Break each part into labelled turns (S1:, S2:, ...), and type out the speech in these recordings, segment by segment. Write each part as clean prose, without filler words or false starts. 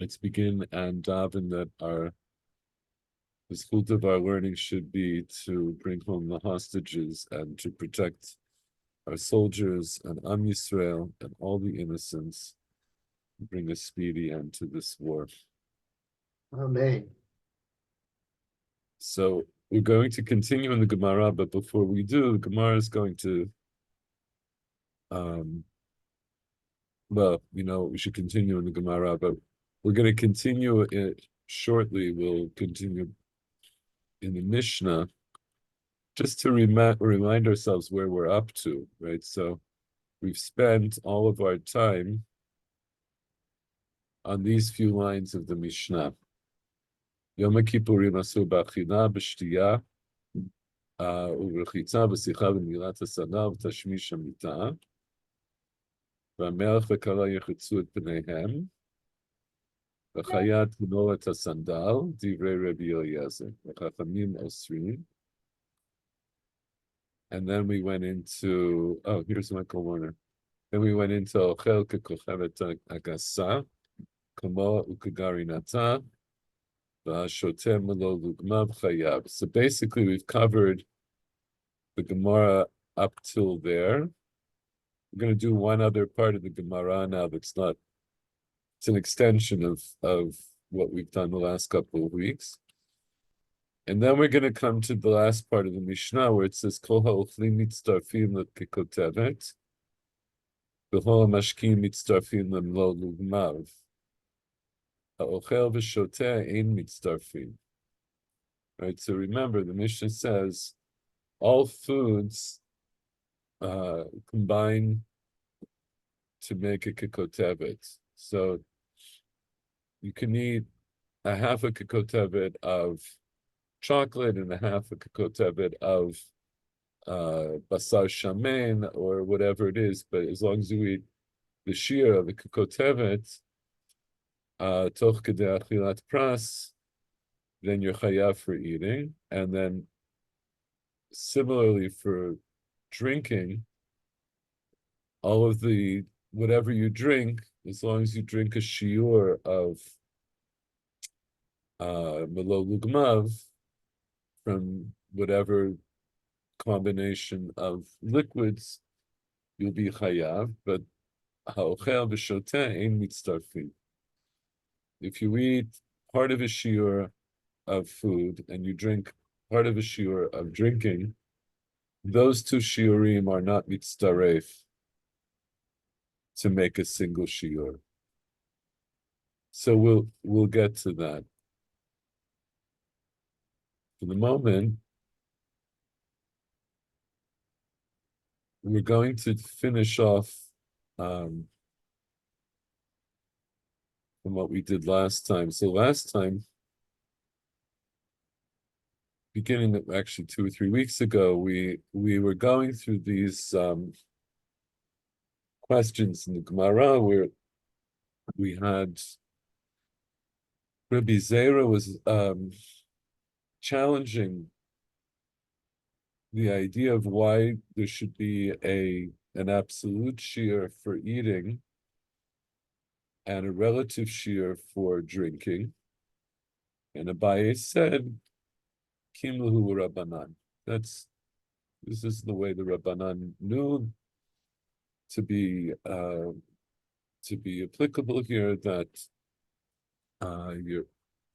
S1: Let's begin and daven that the school of our learning should be to bring home the hostages and to protect our soldiers and Am Yisrael and all the innocents, and bring a speedy end to this war.
S2: Amen.
S1: So we're going to continue in the Gemara, but before we do, the Gemara is going to, we should continue in the Gemara, but we're going to continue it shortly. We'll continue in the Mishnah, just to remind ourselves where we're up to, right? So we've spent all of our time on these few lines of the Mishnah. Yoma Kippurim asu b'achila b'shtiya u'rechitza b'sicha v'nilat hasana v'tashmish hamita v'amelech v'kala yechitzu et pneihem v'chayat tmol et hasandal divrei Rabbi Eliezer v'chachamim osrim. And then we went into, here's Michael Warner. Then we went into Ochel Kekochevet Agasa, Kamo Ukagarinata, Vashotem Melo Lugmav Chayab. So basically, we've covered the Gemara up till there. We're going to do one other part of the Gemara now that's not, it's an extension of what we've done the last couple of weeks. And then we're going to come to the last part of the Mishnah where it says, Kol ha'ochlim mitztarfim lekekotevet, v'chol ha'mashkim mitztarfim lemlo lugmav. Ha'ochel v'shoteh ein mitztarfim. Right, so remember, the Mishnah says, all foods combine to make a kekotevet. So you can eat a half a kekotevet of chocolate and a half a kekotevet of basar shamen or whatever it is, but as long as you eat the shir of the kekotevet, toch kedei achilat pras, then you're chayav for eating. And then similarly for drinking, all of the, whatever you drink, as long as you drink a shiur of melo lugmav, from whatever combination of liquids, you'll be chayav. But ha'ochel v'shoteh ein mitztarfim. If you eat part of a shiur of food and you drink part of a shiur of drinking, those two shiurim are not mitztaref to make a single shiur. So we'll get to that. For the moment, we're going to finish off from what we did last time. So last time, beginning of actually 2 or 3 weeks ago, we were going through these questions in the Gemara where we had Rabbi Zera was challenging the idea of why there should be an absolute shear for eating and a relative shear for drinking. And Abaye said, Kim lahu Rabbanan. This is the way the Rabbanan knew to be applicable here, that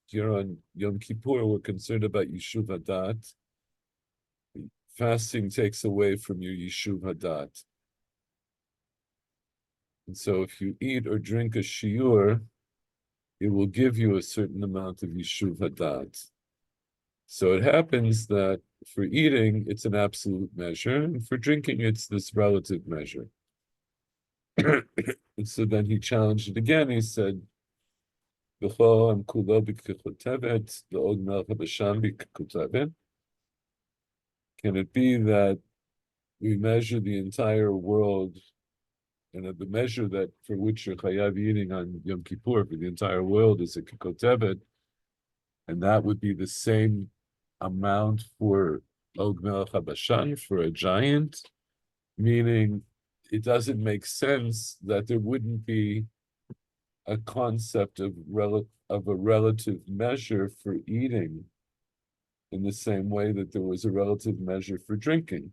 S1: you're on Yom Kippur, we're concerned about Yishuv Hadat. Fasting takes away from your Yishuv Hadat. And so if you eat or drink a shiur, it will give you a certain amount of Yishuv Hadat. So it happens that for eating, it's an absolute measure, and for drinking, it's this relative measure. And so then he challenged it again. He said, can it be that we measure the entire world, and the measure that for which you're chayav eating on Yom Kippur for the entire world is a kekotevet, and that would be the same amount for Og Melech HaBashan, for a giant, meaning it doesn't make sense that there wouldn't be a concept of a relative measure for eating in the same way that there was a relative measure for drinking.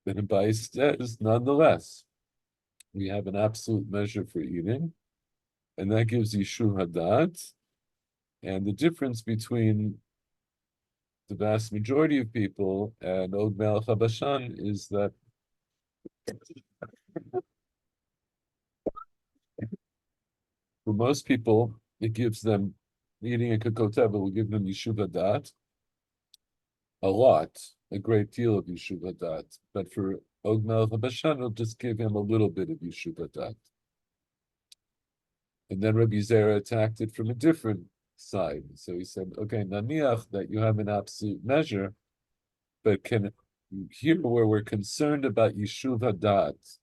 S1: Then Abai says, nonetheless, we have an absolute measure for eating, and that gives Yishuv Hadat. And the difference between the vast majority of people and Og Melech HaBashan is that for most people, it gives them, eating a kakoteva will give them Yishuv Hadat, a lot, a great deal of Yishuv Hadat. But for Og Melech HaBashan, it'll just give him a little bit of Yishuv Hadat. And then Rabbi Zera attacked it from a different side. So he said, okay, naniach, that you have an absolute measure, but can here where we're concerned about Yishuv Hadat,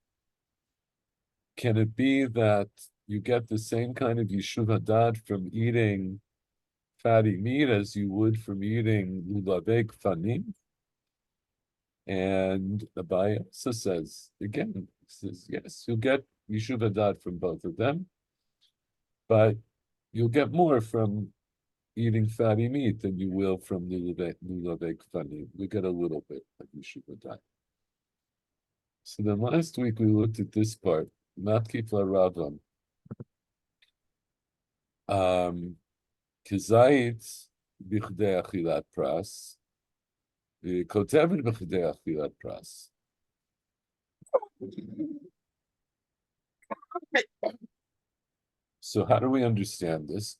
S1: can it be that you get the same kind of Yishuv Hadat from eating fatty meat as you would from eating lulavei kfanim? And Abai also says, again, says, yes, you'll get Yishuv Hadat from both of them, but you'll get more from eating fatty meat than you will from lulavei kfanim. You get a little bit of Yishuv Hadat. So then last week we looked at this part, Matkif Ravam. Kizayit bichdei achilat pras, kotevet bichdei achilat pras. So how do we understand this?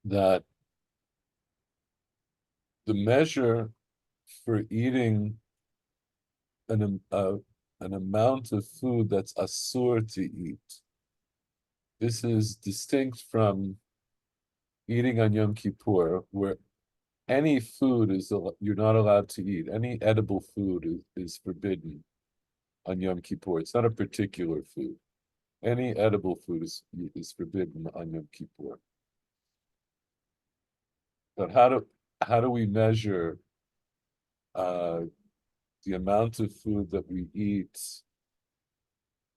S1: That the measure for eating an amount of food that's asur to eat, this is distinct from eating on Yom Kippur, where any food is you're not allowed to eat. Any edible food is forbidden on Yom Kippur. It's not a particular food. Any edible food is forbidden on Yom Kippur. But how do we measure the amount of food that we eat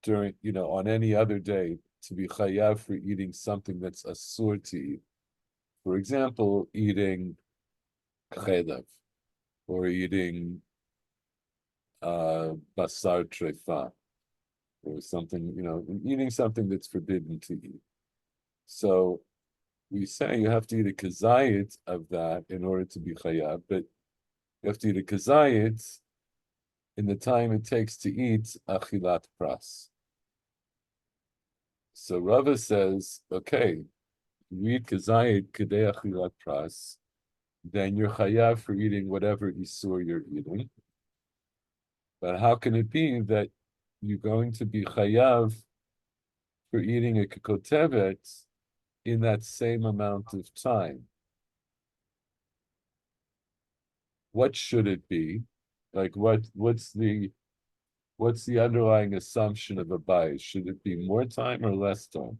S1: during, on any other day to be chayav for eating something that's asur to eat? For example, eating chelev or eating basar trefa or something, eating something that's forbidden to eat. So we say you have to eat a kazayit of that in order to be chayav, but you have to eat a kazayit in the time it takes to eat achilat pras. So Rava says, okay, you eat kazayit kedei achilat pras, then you're chayav for eating whatever isur you're eating. But how can it be that you're going to be chayav for eating a kotevet in that same amount of time? What should it be? Like what's the underlying assumption of a bias? Should it be more time or less time?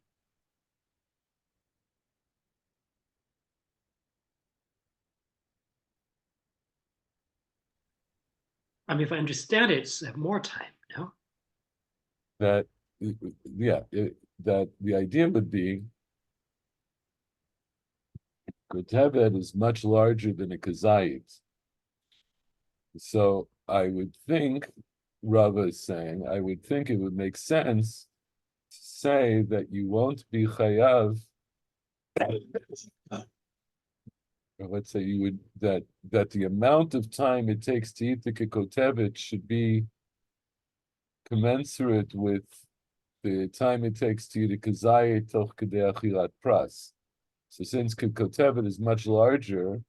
S3: I mean, if I understand it, it's more time, no?
S1: That the idea would be kotevet is much larger than a kazayit. So I would think, Rava is saying, I would think it would make sense to say that you won't be chayav, or let's say you would that the amount of time it takes to eat the kikotevet should be commensurate with the time it takes to eat a kazayit toch kedei achilat pras. So since kikotevet is much larger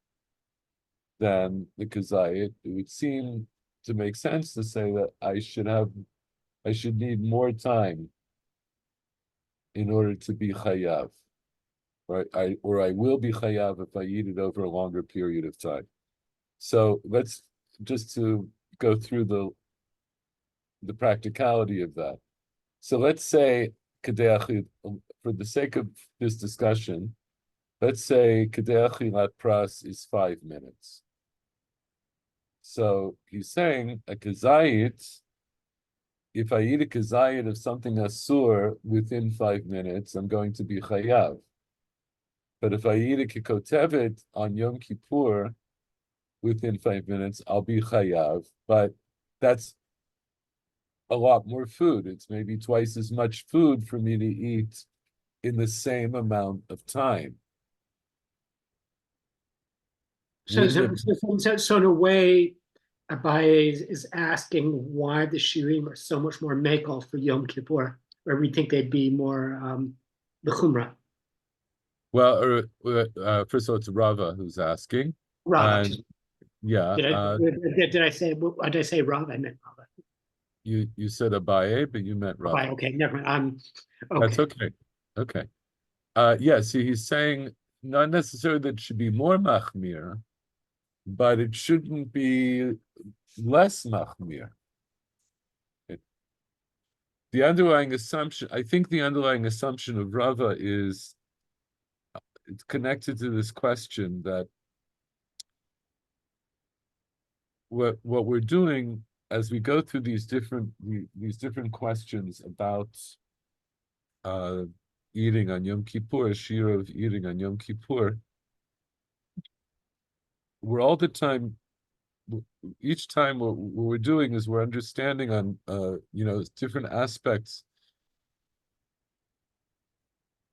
S1: than the kazayit, it would seem to make sense to say that I should need more time in order to be chayav, right? I will be chayav if I eat it over a longer period of time. So let's just to go through the practicality of that. So let's say kedei, for the sake of this discussion, let's say kedei achilat pras is 5 minutes. So he's saying a kazayit if I eat a kazayit of something asur within 5 minutes, I'm going to be chayav. But if I eat a kikotevet on Yom Kippur within 5 minutes, I'll be chayav. But that's a lot more food. It's maybe twice as much food for me to eat in the same amount of time.
S3: So, in a way, Abaye is asking why the shirim are so much more mekel for Yom Kippur, where we think they'd be more the chumrah.
S1: Well, first of all, it's Rava who's asking.
S3: Rava.
S1: And yeah,
S3: Did I say? Did I say Rava? I meant Rava.
S1: you said Abaye, but you meant Rava.
S3: Okay, never mind.
S1: That's
S3: Okay.
S1: Okay. Yeah, see, he's saying not necessarily that it should be more machmir, but it shouldn't be less machmir. The underlying assumption, I think the underlying assumption of Rava is it's connected to this question that what we're doing as we go through these different questions about eating on Yom Kippur, shir of eating on Yom Kippur, we're all the time, each time what we're doing is we're understanding on different aspects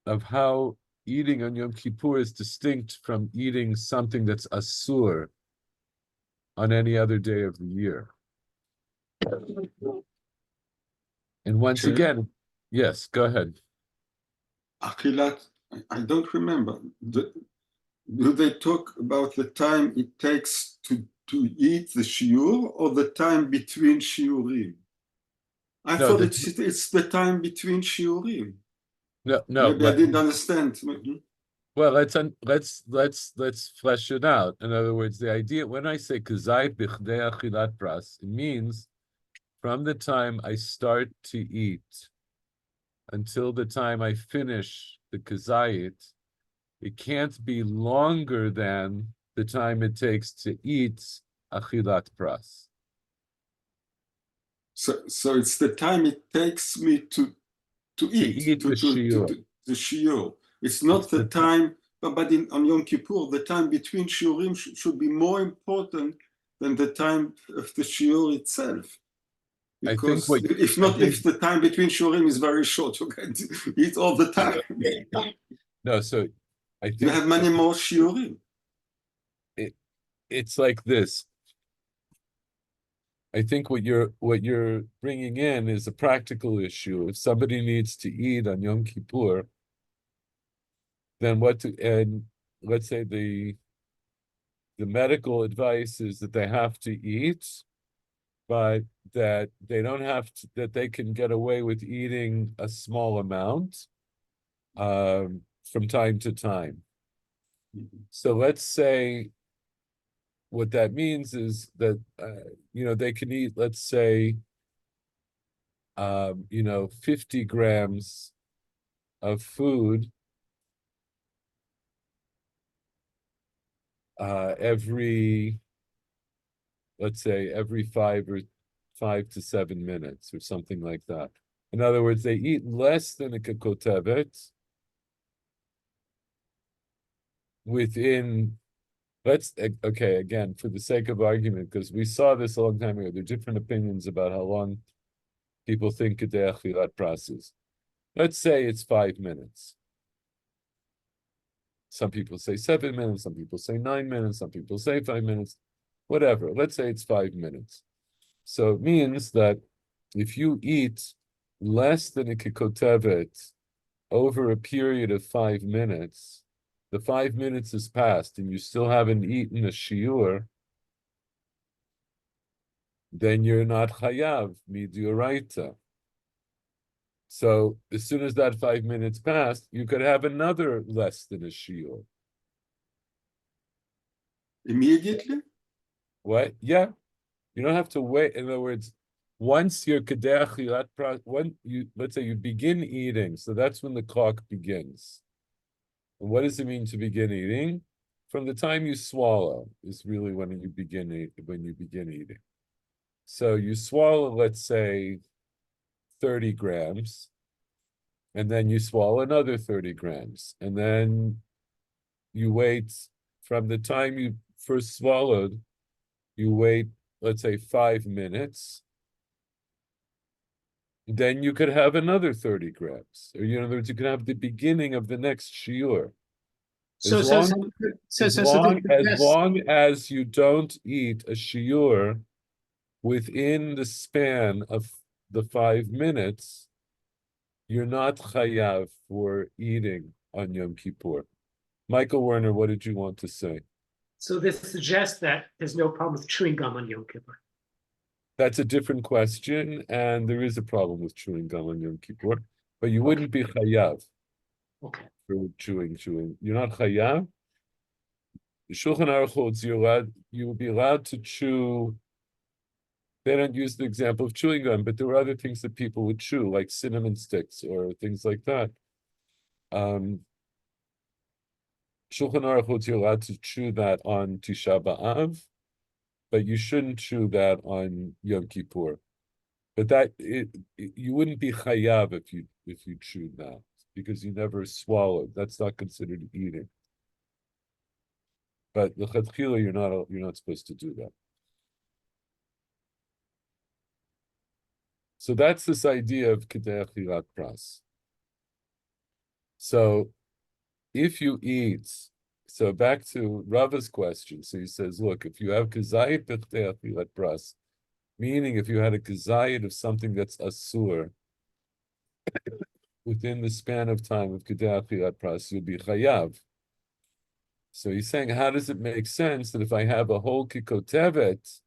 S1: of how eating on Yom Kippur is distinct from eating something that's asur on any other day of the year. And once again, yes, go ahead.
S4: Achilat, I don't remember. Do they talk about the time it takes to eat the shiur or the time between shiurim? I thought it's the time between shiurim.
S1: No.
S4: Maybe I didn't understand.
S1: Well, let's flesh it out. In other words, the idea when I say kazayit bichdei achilat pras, it means from the time I start to eat until the time I finish the kazayit, it can't be longer than the time it takes to eat achilat pras.
S4: So it's the time it takes me to eat
S1: the
S4: shiur. It's not the time, but on Yom Kippur, the time between shiurim should be more important than the time of the shiur itself. Because if the time between shiurim is very short, you can eat all the time.
S1: No, so I think
S4: you have many more shiurim.
S1: It's like this. I think what you're bringing in is a practical issue. If somebody needs to eat on Yom Kippur, then and let's say the medical advice is that they have to eat, but that they don't have to, that they can get away with eating a small amount from time to time. So let's say what that means is that they can eat, let's say 50 grams of food let's say every 5 to 7 minutes or something like that. In other words, they eat less than a kakotevet within, again, for the sake of argument, because we saw this a long time ago, there are different opinions about how long people think Kedei Achilat Pras is. Let's say it's 5 minutes. Some people say 7 minutes, some people say 9 minutes, some people say 5 minutes, whatever. Let's say it's 5 minutes. So it means that if you eat less than a kikotevet over a period of 5 minutes, the 5 minutes has passed and you still haven't eaten a shiur, then you're not chayav midioraita. So as soon as that 5 minutes passed, you could have another less than a shiur.
S4: Immediately?
S1: What? Yeah. You don't have to wait. In other words, once you're Kedei Achilat Pras, let's say you begin eating, so that's when the clock begins. And what does it mean to begin eating? From the time you swallow is really when you begin eating. So you swallow, let's say, 30 grams, and then you swallow another 30 grams, and then you wait from the time you first swallowed, you wait, let's say 5 minutes, then you could have another 30 grams. Or in other words, you could have the beginning of the next shiur.
S3: So,
S1: As
S3: so,
S1: long,
S3: so,
S1: as
S3: so, so
S1: long,
S3: the
S1: as
S3: best-
S1: long as you don't eat a shiur within the span of the 5 minutes, you're not chayav for eating on Yom Kippur. Michael Werner, what did you want to say?
S3: So this suggests that there's no problem with chewing gum on Yom Kippur.
S1: That's a different question, and there is a problem with chewing gum on Yom Kippur, but you wouldn't be chayav
S3: Okay.
S1: for chewing. You're not chayav. The Shulchan Aruch holds you will be allowed to chew. They don't use the example of chewing gum, but there were other things that people would chew, like cinnamon sticks or things like that. Shulchan Aruch holds you're allowed to chew that on Tisha B'Av, but you shouldn't chew that on Yom Kippur. But you wouldn't be chayav if you chewed that because you never swallowed. That's not considered eating. But the l'chatchila, you're not supposed to do that. So that's this idea of kedei achilat pras. So if you eat, so back to Rava's question. So he says, look, if you have kazayit b'kedei achilat pras, meaning if you had a kazayit of something that's asur within the span of time of kedei achilat pras, you'll be chayav. So he's saying, how does it make sense that if I have a whole kikotevet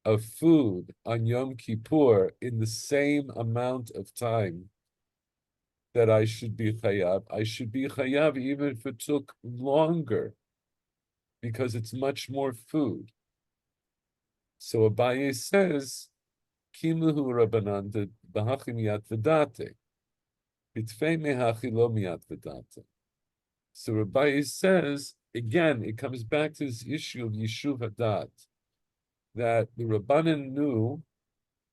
S1: of food on Yom Kippur in the same amount of time that I should be chayav even if it took longer, because it's much more food. So Abaye says, Kimlahu Rabbanan b'hachim miyat v'date, b'tfei mehachi lo miyat v'date. So Abaye says, again, it comes back to this issue of Yishuv Hadat, that the Rabbanan knew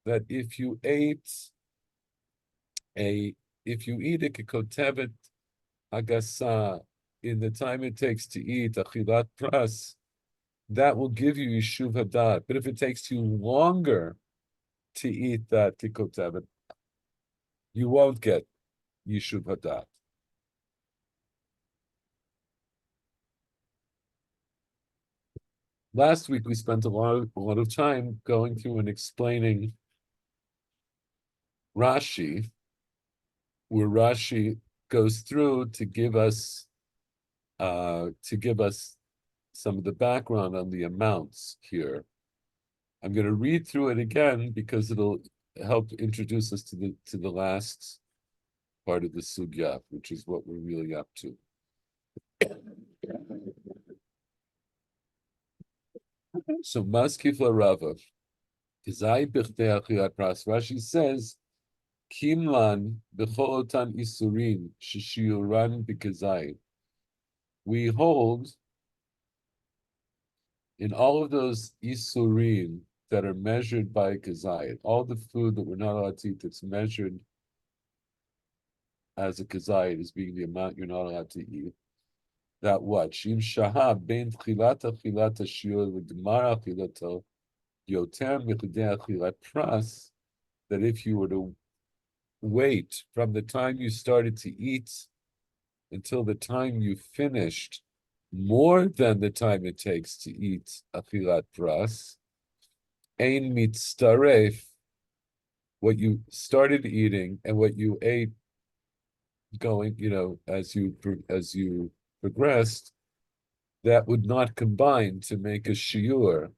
S1: that if you eat a kekotevet agasa in the time it takes to eat achilat pras, that will give you Yishuv Hadat. But if it takes you longer to eat that kekotevet, you won't get Yishuv Hadat. Last week we spent a lot of time going through and explaining Rashi, where Rashi goes through to give us some of the background on the amounts here. I'm going to read through it again because it'll help introduce us to the last part of the sugya, which is what we're really up to. So Maskif Rava, Kizai Bichdei Achilat Pras. Rashi says, Kimlan b'cholotan isurin sheshiuran b'kazai. We hold in all of those isurim that are measured by kazayit, all the food that we're not allowed to eat that's measured as a kazayit as being the amount you're not allowed to eat. That what? Shim shahab ben tchilata chilata shiur l'gemara chilato yoter michidei achilat pras. That if you were to wait from the time you started to eat until the time you finished, more than the time it takes to eat achilat pras, ein mitzaref, what you started eating and what you ate going, as you progressed, that would not combine to make a shiur.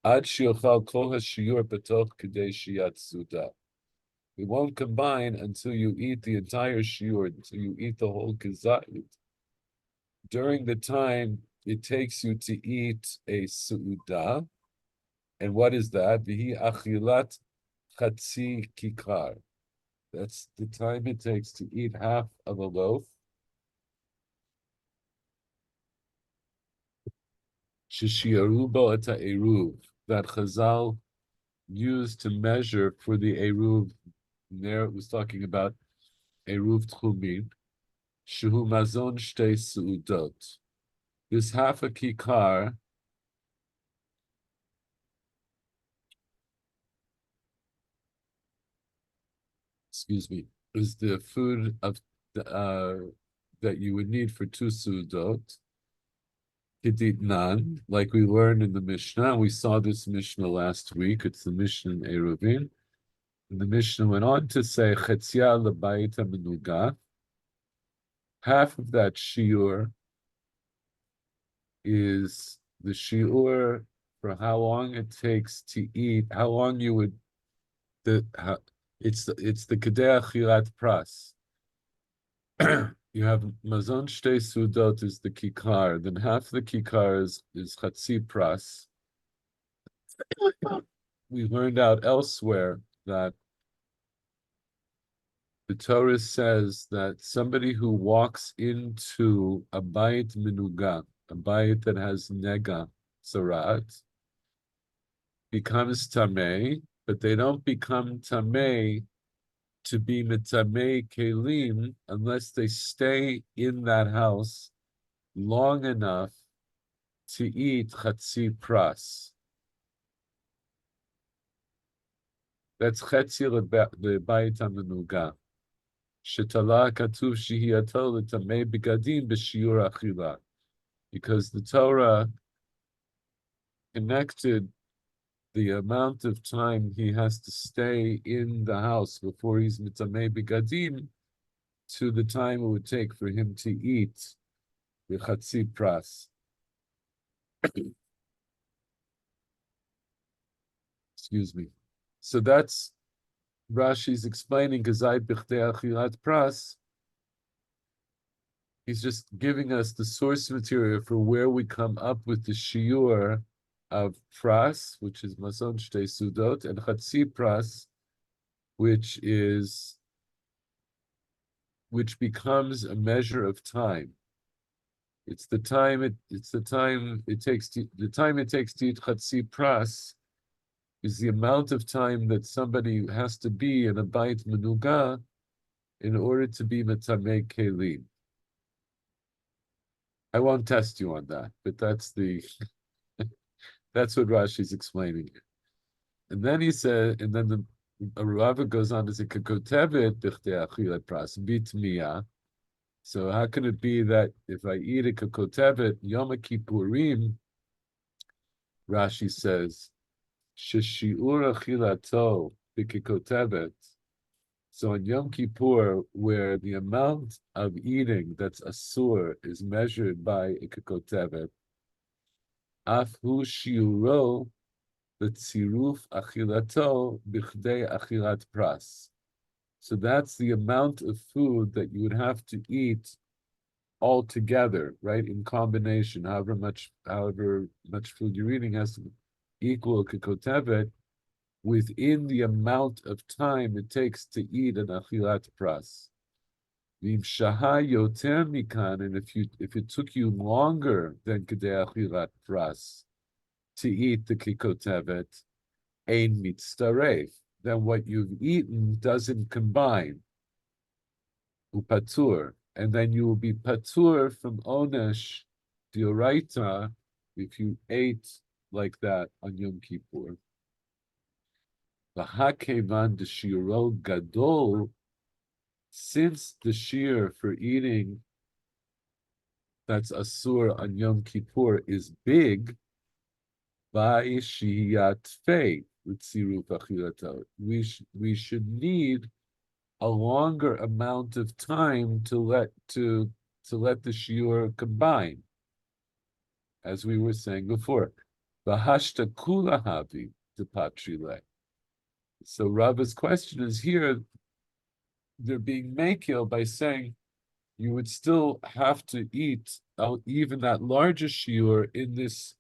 S1: Ad shiochal kol ha-shiur b'toch kedei shiyat suda. It won't combine until you eat the entire shiur, until you eat the whole kazayit. During the time it takes you to eat a su'udah, and what is that? V'hi achilat chatzi kikar. That's the time it takes to eat half of a loaf. Sheshiaru bo et ha'eruv, that Chazal used to measure for the eruv And there it was talking about Eruv Tchumin, Shehu Mazon Shtei Seudot. This half a kikar excuse me, is the food of that you would need for two Seudot. Nan, like we learned in the Mishnah. We saw this Mishnah last week. It's the Mishnah in Eruvin. And the Mishnah went on to say, Chetzia lebayit menuga. Half of that shiur is the shiur for how long it takes to eat, how long you would, it's the kedei achilat pras. You have mazon shtei sudot is the kikar, then half the kikar is chatzi pras. We learned out elsewhere that the Torah says that somebody who walks into a bayit menuga, a bayit that has nega, sarat, becomes tamei, but they don't become tamei to be mitamei kelim unless they stay in that house long enough to eat chatzi pras. That's chetzi lebayit menuga. Shetala katuv shehiyato l'tamei begadim b'shiur achila, because the Torah connected the amount of time he has to stay in the house before he's mitamei begadim to the time it would take for him to eat the chatzi pras. Excuse me. So that's Rashi's explaining Gazai Bichdei Achilat Pras. He's just giving us the source material for where we come up with the shiur of pras, which is Mazon Shtei Sudot, and Chatzi Pras, which becomes a measure of time. It's the time it takes to eat Chatzi Pras is the amount of time that somebody has to be in a bayit menuga in order to be metamei kelim. I won't test you on that, but that's what Rashi's explaining. And then he said, and then the Rava goes on to say, "Kakotevet b'chtei achilat pras bitmiya." So how can it be that if I eat a kakotevet Yoma Kippurim, Rashi says, Sheshiur achilato b'kikotevet. So on Yom Kippur, where the amount of eating that's asur is measured by a kikotevet, afhu shiuro l'tziruf achilato b'chdei achilat pras. So that's the amount of food that you would have to eat all together, right? In combination, however much food you're eating has to equal kikotevet within the amount of time it takes to eat an achilat pras. V'im shaha yoter mikan, and if it took you longer than kedei achilat pras to eat the kikotevet, ein mitzaref, then what you've eaten doesn't combine. Upatur, and then you will be patur from onesh dioraita if you ate like that on Yom Kippur. V'hakevan d'shiro gadol, since the shear for eating that's asur on Yom Kippur is big, v'ishiyat fei l'tziruf achilato. We should need a longer amount of time to let the shiur combine, as we were saying before. V'hashta kula havi depatrile. So Rava's question is here, they're being makil by saying you would still have to eat even that larger shiur in this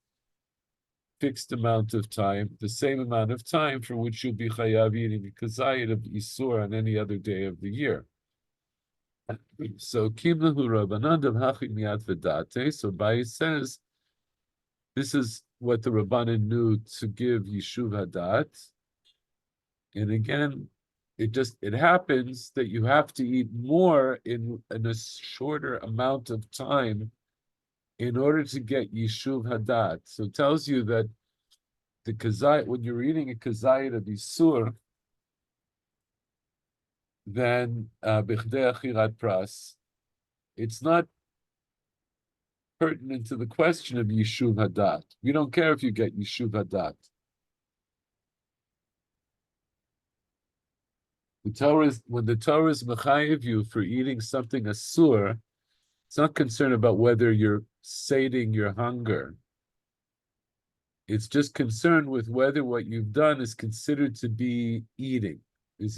S1: fixed amount of time, the same amount of time for which you'll be chayav eating a kazayit of isur on any other day of the year. So Kimlahu Rabbanan Hachim Miyat V'Date. So Bai says this is what the Rabbanan knew to give Yishuv Hadat. And again, it happens that you have to eat more in a shorter amount of time in order to get Yishuv Hadat. So it tells you that the kazayit, when you're eating a kazayit of Yisur, then Bichdei Achilat Pras, it's not pertinent to the question of Yishuv Hadat. We don't care if you get Yishuv Hadat. When the Torah is mechayev you for eating something asur, it's not concerned about whether you're sating your hunger. It's just concerned with whether what you've done is considered to be eating. Is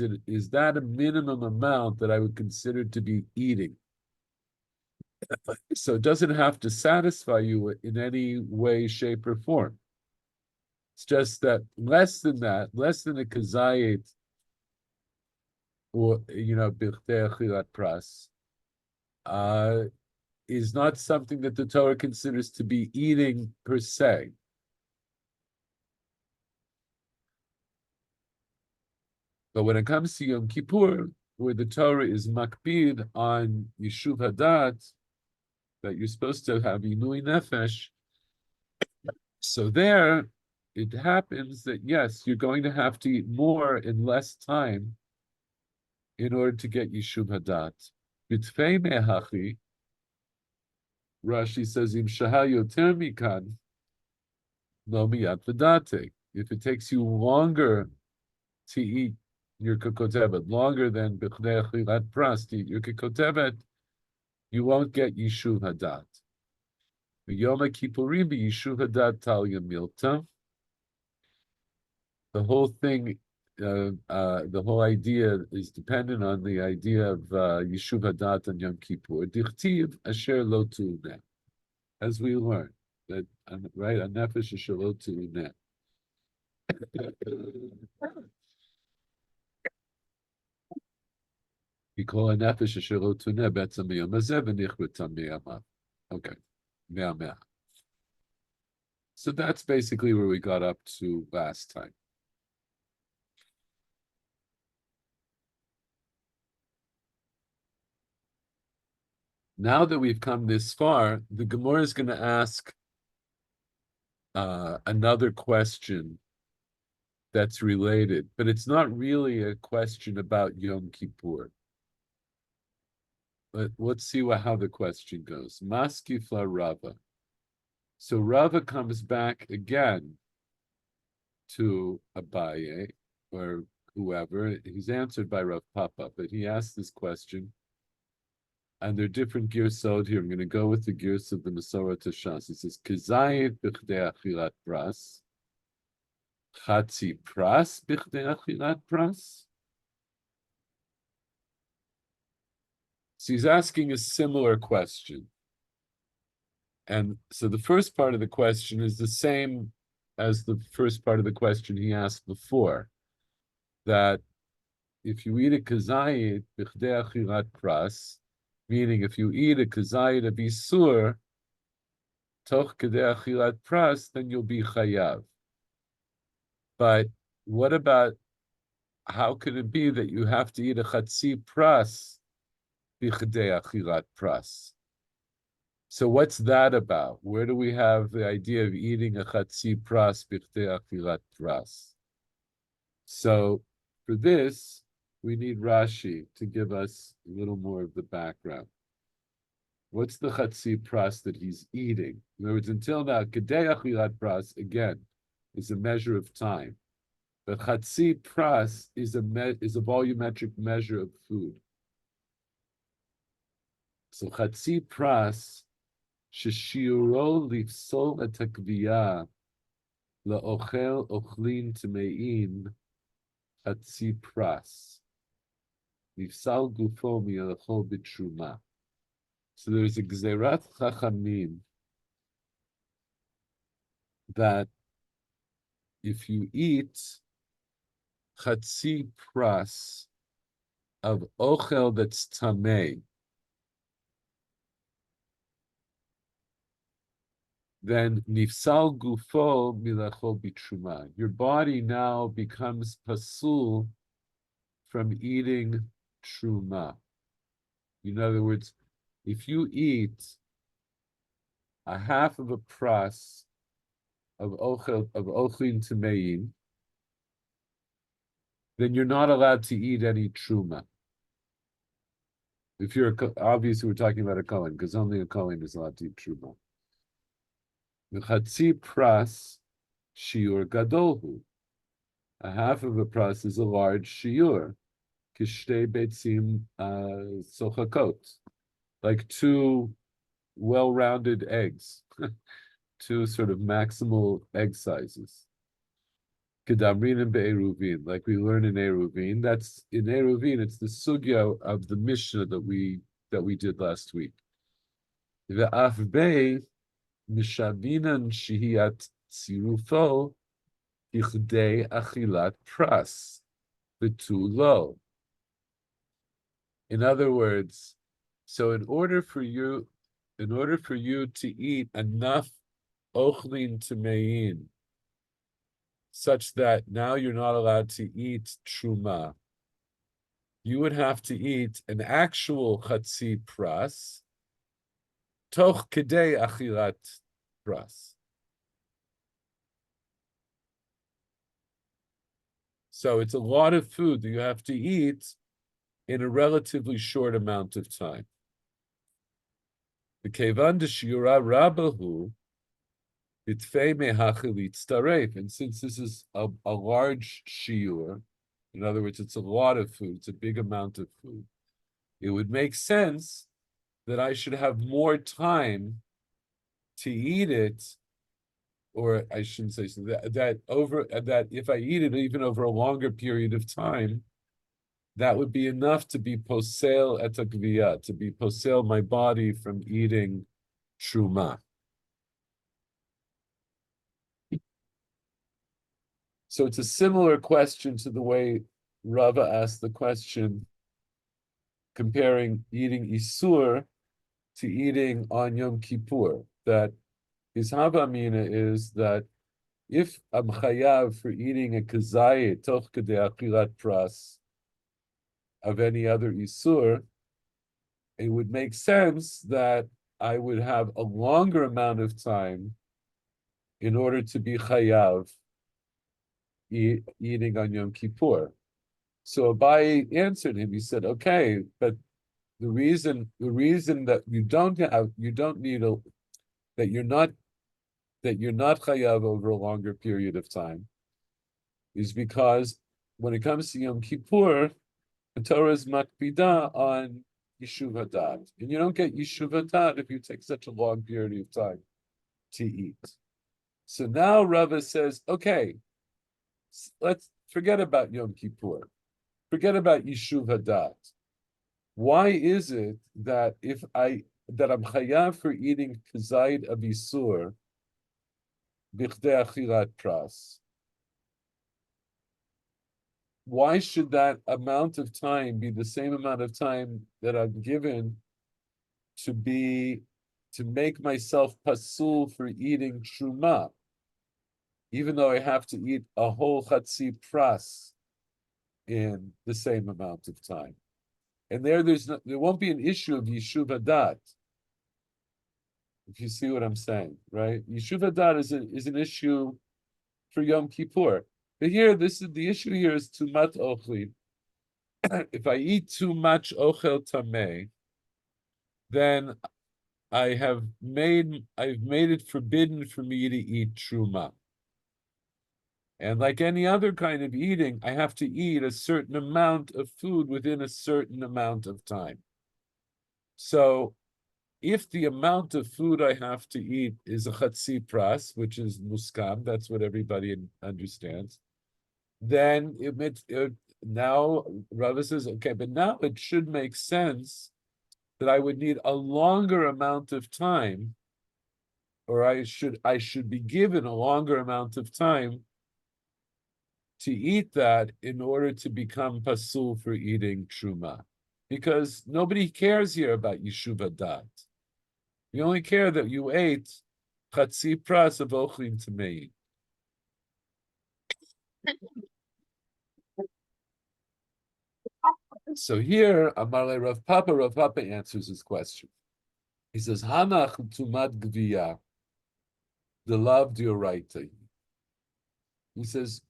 S1: that a minimum amount that I would consider to be eating? So it doesn't have to satisfy you in any way, shape, or form. It's just that less than a kazayit, or Birchtei Achilat Pras, is not something that the Torah considers to be eating per se. But when it comes to Yom Kippur, where the Torah is makpid on Yishuv Hadat, that you're supposed to have Inui Nefesh, so there it happens that yes, you're going to have to eat more in less time in order to get Yishuv Hadat. B'tfei mehachi, Rashi says, Im shahal yoter mikan, lo miyat v'date. If it takes you longer to eat your kekotebet, longer than b'chnei achilat pras to eat your kekotebet, you won't get Yishuv Hadat. Yoma Kippurim Yishuv Hadat Talia Milta. The whole thing, the whole idea is dependent on the idea of Yishuv Hadat and Yom Kippur. Dichtiv Asher Lo Tu'uneh, as we learned that right, a nefesh Asher Lo Tu'uneh. You call a nefesh Asher Lo Tu'uneh Betzam Miyam Hazeh V'nichbetam Miyamav. Okay, Miyameh. So that's basically where we got up to last time. Now that we've come this far, the Gemara is going to ask another question that's related, but it's not really a question about Yom Kippur. But let's see how the question goes. Maskifla Rava. So Rava comes back again to Abaye or whoever. He's answered by Rav Papa, but he asked this question. And there are different girsot here. I'm going to go with the girs of the Masorah Tashas. It says, Kizayit b'chdei achilat pras, chatzi pras b'chdei achilat pras. So he's asking a similar question. And so the first part of the question is the same as the first part of the question he asked before, that if you eat a kazayit b'chdei achilat pras, meaning if you eat a kazayit of Isur, toch kedei achilat pras, then you'll be chayav. But what about, how could it be that you have to eat a chatzi pras b'chdei achilat pras? So what's that about? Where do we have the idea of eating a chatzi pras b'chdei achilat pras? So for this, we need Rashi to give us a little more of the background. What's the chatzi pras that he's eating? In other words, until now, kedei achilat pras, again, is a measure of time. But chatzi pras is a volumetric measure of food. So chatzi pras, sheshiuro lifsol et hakviyah, la'ochel ochlin tmein, chatzi pras. Nifsal gufo mi'alachol b'truma. So there's a gzerat chachamim that if you eat chatzi pras of ochel that's tamei, then nifsal gufo milachol b'truma. Your body now becomes pasul from eating truma. In other words, if you eat a half of a pras of ochlin tamein, then you're not allowed to eat any truma. If you're obviously we're talking about a kohen because only a kohen is allowed to eat truma. The chatzi pras shiur gadolhu. A half of a pras is a large shiur. Kishtei betzim sochakot, like two well-rounded eggs, two sort of maximal egg sizes. Kedamrin and be'eruvin, like we learn in Eruvin. That's in Eruvin. It's the sugya of the Mishnah that we did last week. Ve'af bei mishabinan shihiyat tzirufo tichdei achilat pras v'tulo. In other words, so in order for you to eat enough ochlin tamein, such that now you're not allowed to eat truma, you would have to eat an actual chatzi pras, toch kedei achilat pras. So it's a lot of food that you have to eat in a relatively short amount of time. The kevan de shiura rabahu itfei mehachilit staref, and since this is a large shiur, in other words, it's a lot of food, it's a big amount of food, it would make sense that I should have more time to eat it, or I shouldn't say so, that if I eat it even over a longer period of time, that would be enough to be posel et agviyah, to be posel my body from eating truma. So it's a similar question to the way Rava asked the question, comparing eating isur to eating on Yom Kippur. That his havamina is that if I'm chayav for eating a kazayit toch kedei achilat pras of any other isur, it would make sense that I would have a longer amount of time in order to be chayav eating on Yom Kippur. So Abai answered him. He said, "Okay, but the reason that you're not chayav over a longer period of time is because when it comes to Yom Kippur, the Torah is makpida on Yishuv Hadat, and you don't get Yishuv Hadat if you take such a long period of time to eat." So now Rava says, "Okay, let's forget about Yom Kippur, forget about Yishuv Hadat. Why is it that I'm chayav for eating kazayit of isur bichdei achilat pras? Why should that amount of time be the same amount of time that I'm given to make myself pasul for eating truma, even though I have to eat a whole chatzi pras in the same amount of time?" And there won't be an issue of Yishuv Hadat, if you see what I'm saying, right? Yishuv Hadat is an issue for Yom Kippur. But here, the issue here is too much ochlin. If I eat too much ochel tameh, then I've made it forbidden for me to eat truma. And like any other kind of eating, I have to eat a certain amount of food within a certain amount of time. So if the amount of food I have to eat is a chatzi pras, which is muskam, that's what everybody understands, then now Rava says, okay, but now it should make sense that I would need a longer amount of time, or I should be given a longer amount of time to eat that in order to become pasul for eating truma, because nobody cares here about Yishuv Hadat. We only care that you ate chatzi pras of ochlin tamein. So here, Amarle Rav Papa answers his question. He says, Hanach tumad gviya, the love dioraita. He says,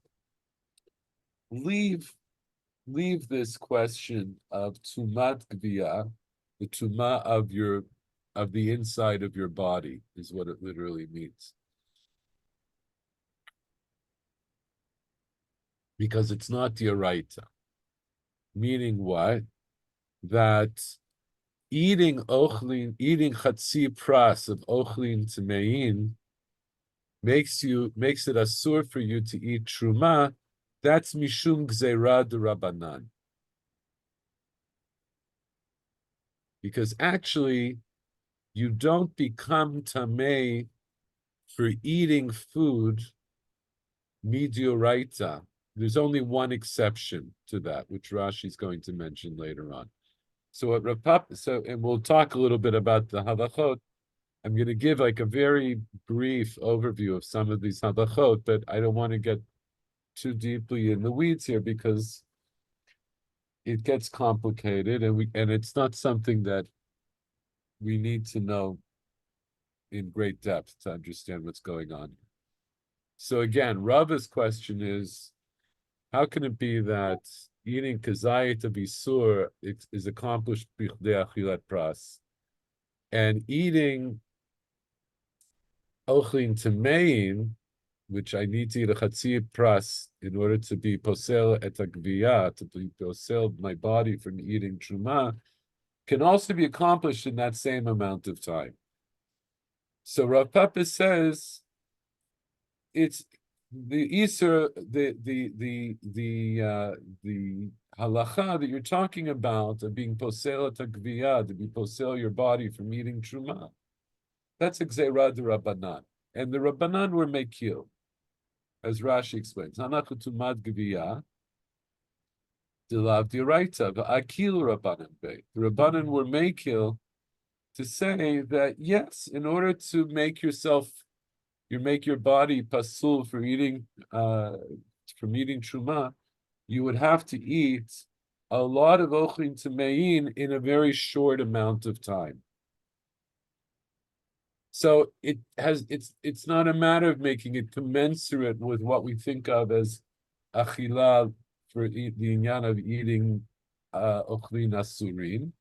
S1: leave this question of tumat gviya, the tuma of the inside of your body, is what it literally means. Because it's not dioraita. Meaning what? That eating chatzi pras of ochlin tamein makes it asur for you to eat truma. That's mishum gzeira d'Rabbanan. Because actually, you don't become tamei for eating food midioraita. There's only one exception to that, which Rashi is going to mention later on. So what Rav Papa, and we'll talk a little bit about the halachot. I'm going to give like a very brief overview of some of these halachot, but I don't want to get too deeply in the weeds here because it gets complicated, and it's not something that we need to know in great depth to understand what's going on. So again, Rava's question is, how can it be that eating kazayit to be sur is accomplished b'chdei achilat pras, and eating ochlin tamein, which I need to eat a chatzi pras in order to be posel et agviyah, to be posel my body from eating truma, can also be accomplished in that same amount of time. So Rav Papa says it's the Isser, the halacha that you're talking about of being posel et agviyah, to be posel your body from eating truma. That's a gzeira d'Rabbanan, and the Rabbanan were mekil, as Rashi explains. Hanachu tumad gviyah, dilav diraita, v'akil Rabbanan be. The Rabbanan were mekil to say that yes, in order to make your body pasul for eating from eating truma, you would have to eat a lot of ochlin tamein in a very short amount of time. So it's not a matter of making it commensurate with what we think of as achila for the inyan of eating ochlin asurin.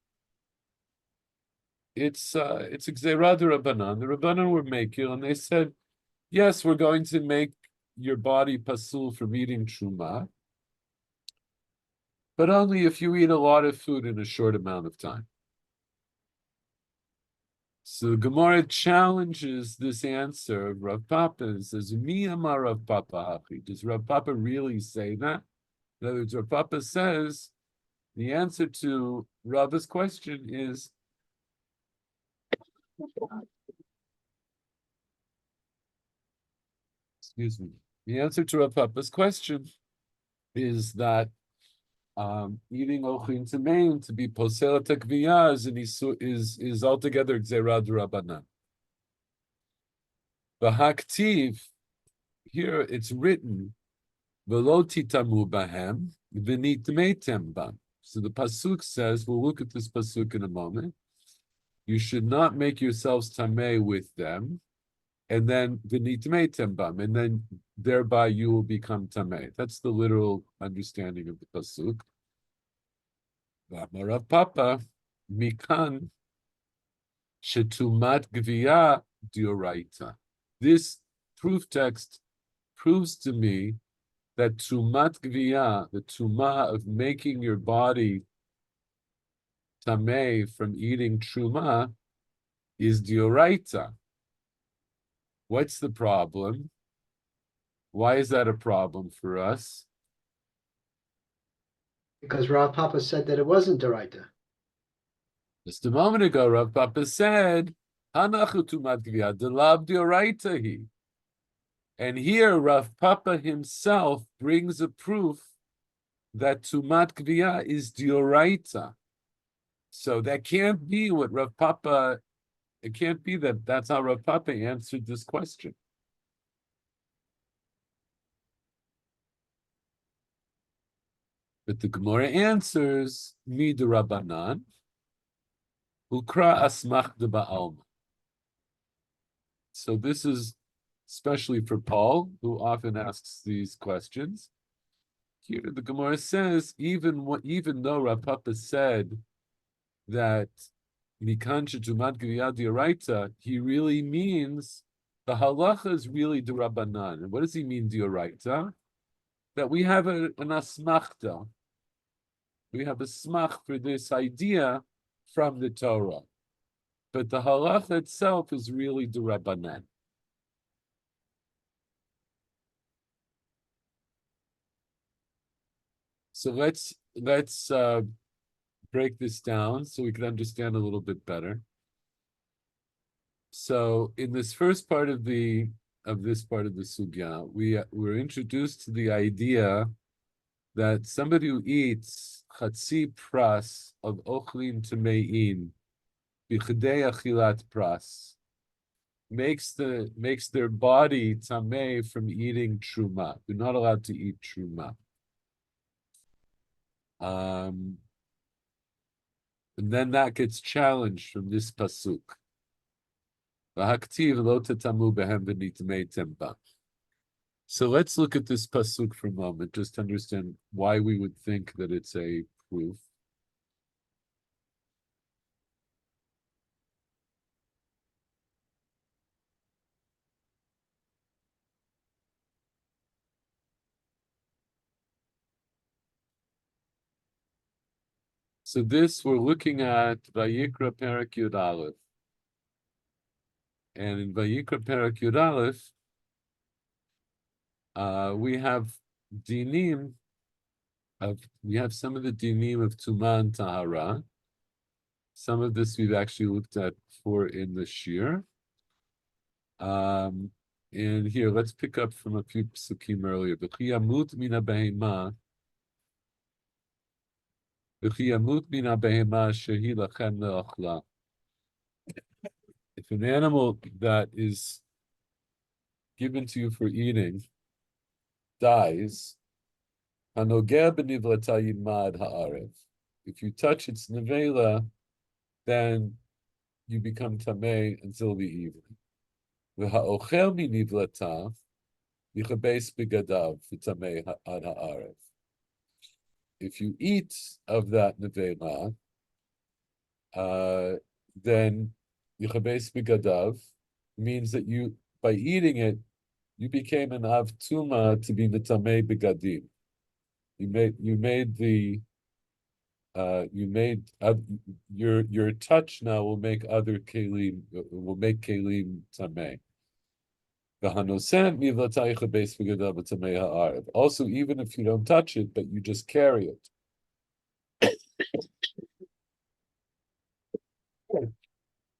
S1: It's a gzeira d'Rabbanan. The Rabbanan were mekil, and they said, yes, we're going to make your body pasul from eating truma, but only if you eat a lot of food in a short amount of time. So Gemara challenges this answer of Rav Papa and says, Mi amar Rav Papa hachi. Does Rav Papa really say that? In other words, Rav Papa says the answer to Rav's question is, excuse me, the answer to Rav Papa's question is that eating ochlin tamein to be posel takviyah is altogether gzeira d'Rabbanan. V'haktiv, here it's written, v'lo titamu bahem v'nitmeitem bam. So the pasuk says, we'll look at this pasuk in a moment. You should not make yourselves tamei with them, and then v'nitmeitem bam, and then thereby you will become tamei. That's the literal understanding of the pasuk. Rav Papa, mikan shetumat gviyah dioraita. This proof text proves to me that tumat gviyah, the tuma of making your body tamei from eating truma, is dioraita. What's the problem? Why is that a problem for us?
S2: Because Rav Papa said that it wasn't Doraita.
S1: Just a moment ago, Rav Papa said, Hanachu tumat gviyah, delav dioraita hi. And here, Rav Papa himself brings a proof that tumat gviyah is dioraita. So that can't be what Rav Papa. It can't be that's how Rav Papa answered this question. But the Gemara answers, Mi d'Rabbanan, Ukra asmach de ba'alma. So this is especially for Paul, who often asks these questions. Here the Gemara says, even though Rav Papa said that Mikancha Jumad Gviyad Dioraita, he really means the halacha is really d'Rabbanan. And what does he mean Dioraita? That we have an asmachta. We have a smach for this idea from the Torah. But the halacha itself is really d'Rabbanan. So let's break this down so we can understand a little bit better. So in this first part of this part of the sugya, we're introduced to the idea that somebody who eats chatzi pras of ochlin tamein b'chedei achilat pras makes their body tamei from eating truma. They're not allowed to eat truma. And then that gets challenged from this pasuk. So let's look at this pasuk for a moment, just to understand why we would think that it's a proof. So this, we're looking at Vayikra Perek Yud Aleph. And in Vayikra Perek Yud Aleph, we have dinim we have some of the dinim of Tuma and Tahara. Some of this we've actually looked at before in the Shir. And here, let's pick up from a few psukim earlier. V'chiyamut mina behema. V'chiyamut mina behema shehi lachem le'achla. If an animal that is given to you for eating dies, hanogeh b'nivlata yimad ha'arev. If you touch its nevela, then you become tamei until the evening. V'ha'ochel minivlata yichabeis b'gadav v'tamei ad ha'arev. If you eat of that nevela, then yichabeis b'gadav means that you, by eating it, you became an avtuma to be metamei b'gadim. Your touch now will make other kelim, will make kelim tamei. Also, even if you don't touch it, but you just carry it,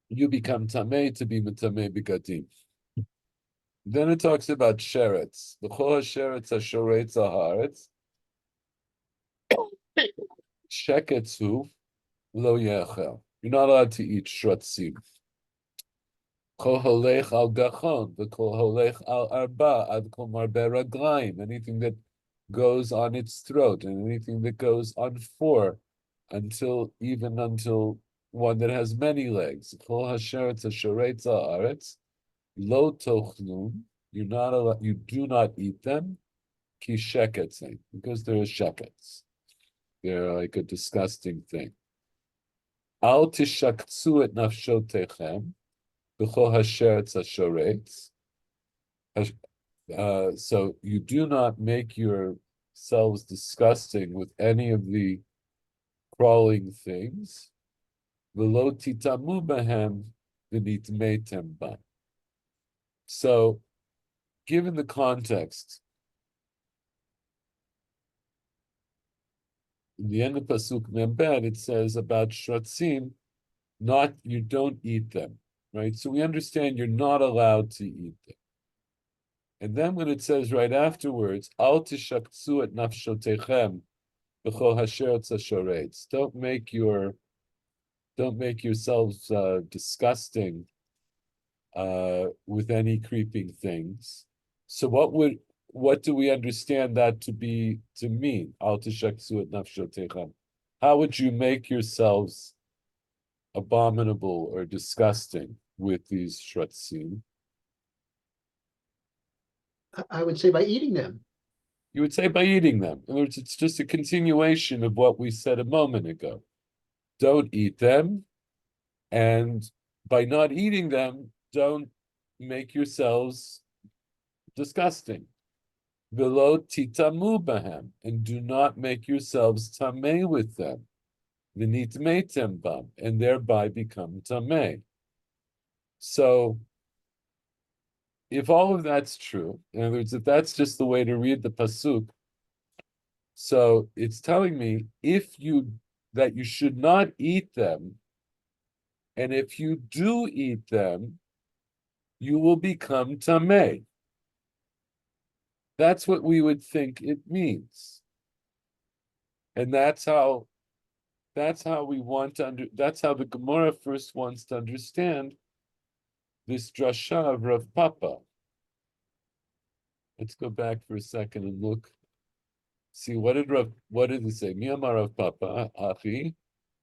S1: you become tamei to be metamei b'gadim. Then it talks about sheretz. The chol sheretz hashoretz haaretz. Sheketzu lo yechel. You're not allowed to eat shratzim. Kol holech al gachon, the kol holech al arba, ad kol marbe raglaim. Anything that goes on its throat, and anything that goes on four, until one that has many legs. Kol hasheretz hashoretz haaretz. Lo tochnun. You're not allowed. You do not eat them. Ki sheketzin, because they're sheketz. They're like a disgusting thing. Al tishaktsu et nafshotechem b'chol hasheretz hashoretz. So you do not make yourselves disgusting with any of the crawling things. V'lo titamu behem v'nitmeitem bam. So, given the context, in the end of Pasuk Membed, it says about shratzim, you don't eat them, right? So we understand you're not allowed to eat them. And then when it says right afterwards, Al tishaktsu et nafshotechem b'chol hasheretz hashoretz, don't make yourselves disgusting with any creeping things. So what would what do we understand that to mean? Al tishaksu et nafshotechem. How would you make yourselves abominable or disgusting with these shratzim?
S2: I would say by eating them.
S1: You would say by eating them. In other words, it's just a continuation of what we said a moment ago. Don't eat them, and by not eating them, don't make yourselves disgusting. Velo titamu bahem, and do not make yourselves tameh with them. V'nitmeitem bam, and thereby become tameh. So, if all of that's true, in other words, if that's just the way to read the pasuk, so it's telling me that you should not eat them, and if you do eat them, you will become tameh. That's what we would think it means, and that's how we want to that's how the Gemara first wants to understand this drasha of Rav Papa. Let's go back for a second and look. See, what did it say? Mi amar Rav Papa, achi,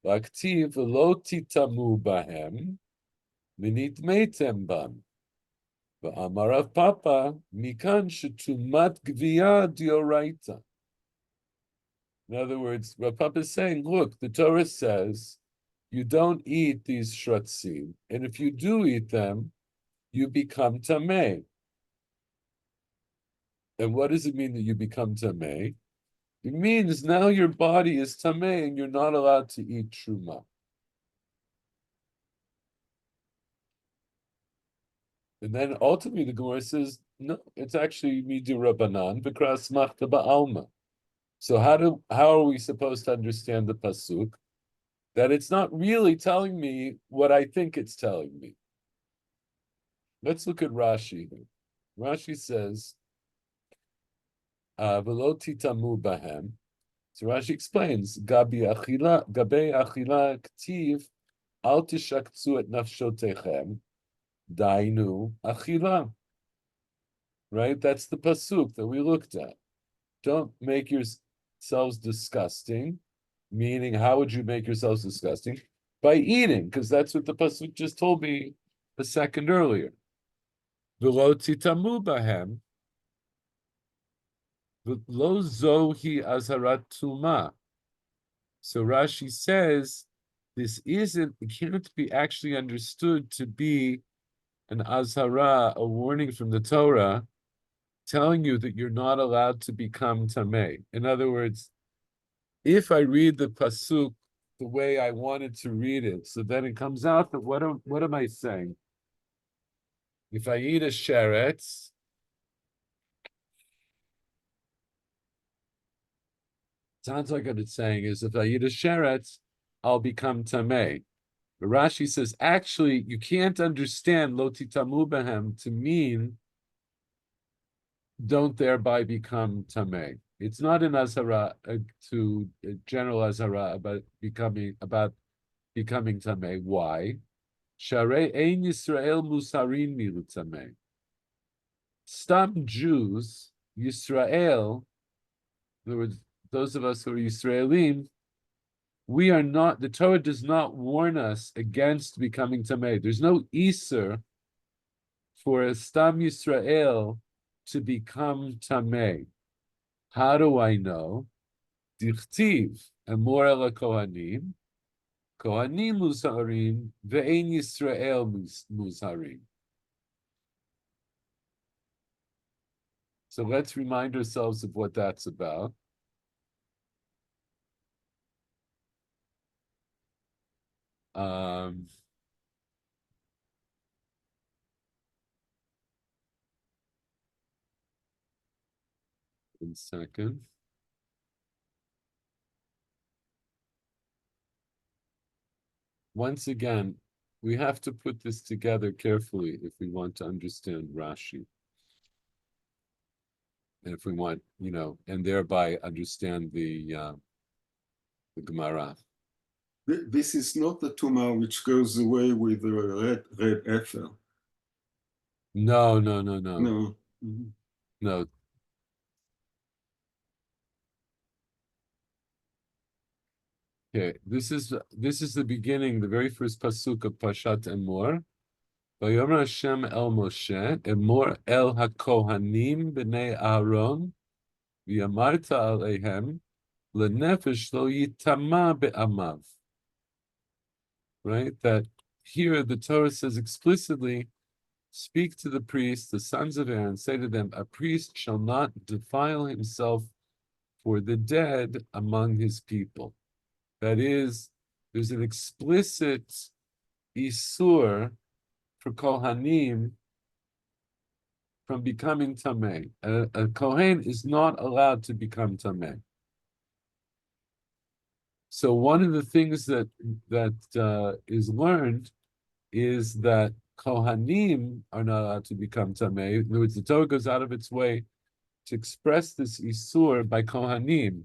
S1: v'aktiv lo titamu bahem, v'nitmeitem bam. V'amar Rav Papa, mikan shetumat gviya dioraita. In other words, Rav Papa is saying, look, the Torah says you don't eat these shratzim, and if you do eat them, you become tameh. And what does it mean that you become tameh? It means now your body is tameh and you're not allowed to eat truma. And then ultimately the Gemara says, no, it's actually midu rabbanan v'kras machta ba'alma. So how are we supposed to understand the pasuk? That it's not really telling me what I think it's telling me. Let's look at Rashi here. Rashi says, "Velo titamu bahem." So Rashi explains, "Gabe achila ktiv al tishakzu et nafshotechem dainu achila." Right, that's the pasuk that we looked at. Don't make yourselves disgusting. Meaning, how would you make yourselves disgusting? By eating, because that's what the pasuk just told me a second earlier. V'lo titamu bahem, v'lo zohi azharat tuma. So Rashi says this it can't be actually understood to be an azhara, a warning from the Torah, telling you that you're not allowed to become tameh. In other words, if I read the pasuk the way I wanted to read it, so then it comes out that what am I saying? If I eat a sheretz, sounds like what it's saying is if I eat a sheretz, I'll become tameh. But Rashi says actually you can't understand lo titamu behem to mean don't thereby become tameh. It's not an azhara to a general azhara about becoming tameh. Why? Sharei ein Yisrael musarin milu tameh. Some Jews, Yisrael, in other words, those of us who are Yisraelim, we are not. The Torah does not warn us against becoming tameh. There's no iser for a Stam Yisrael to become tameh. How do I know? Dichtiv, Amor el Kohanim, Kohanim muzarim, ve'ein Yisrael muzarim. So let's remind ourselves of what that's about. One second. Once again, we have to put this together carefully if we want to understand Rashi. And if we want, and thereby understand the Gemara.
S4: This is not the tumor which goes away with the red ether.
S1: No.
S4: No.
S1: No. Okay, this is the beginning, the very first pasuk of Pashat Emor. Vayomer Hashem el Moshe, Emor el hakohanim b'nei Aaron, v'yamarta aleihem, lenefesh lo yitama be'amav. Right? That here the Torah says explicitly, speak to the priests, the sons of Aaron, say to them, a priest shall not defile himself for the dead among his people. That is, there's an explicit isur for Kohanim from becoming Tameh. A Kohen is not allowed to become Tameh. So one of the things that is learned is that Kohanim are not allowed to become Tameh. In other words, the Torah goes out of its way to express this isur by Kohanim.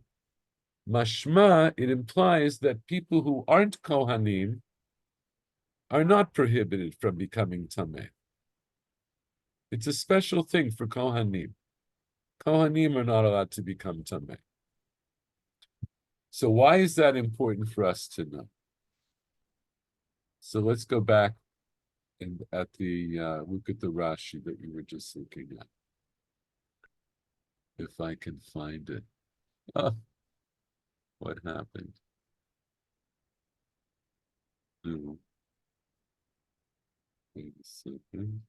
S1: Mashma, it implies that people who aren't Kohanim are not prohibited from becoming Tameh. It's a special thing for Kohanim. Kohanim are not allowed to become Tameh. So why is that important for us to know? So let's go back and look at the Rashi that we were just looking at. If I can find it. Oh, what happened? Oh. Wait a second.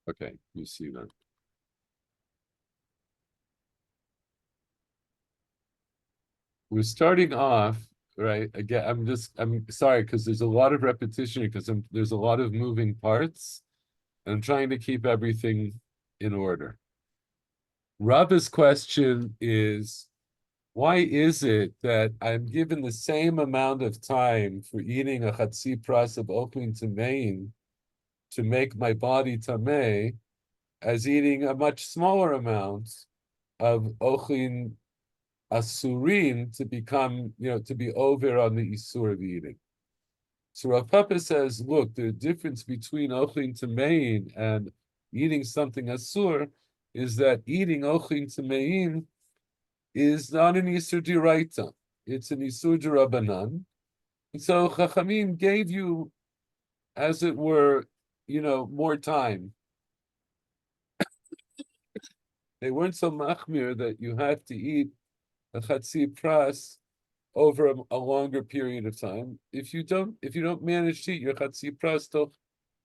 S1: Okay, you see that. We're starting off, right? Again, I'm sorry because there's a lot of repetition because there's a lot of moving parts, and I'm trying to keep everything in order. Rabba's question is, why is it that I'm given the same amount of time for eating a chatzi pras of ochlin tamein to make my body tameh as eating a much smaller amount of ochlin asurin to become, to be over on the isur of eating? So Rav Papa says, look, the difference between ochlin tamein and eating something asur is that eating ochlin tamein is not an isur d'oraita; it's an isur d'rabanan. And so Chachamim gave you, as it were, more time. They weren't so machmir that you have to eat a chatzi pras over a longer period of time. If you don't manage to eat your chatzi pras till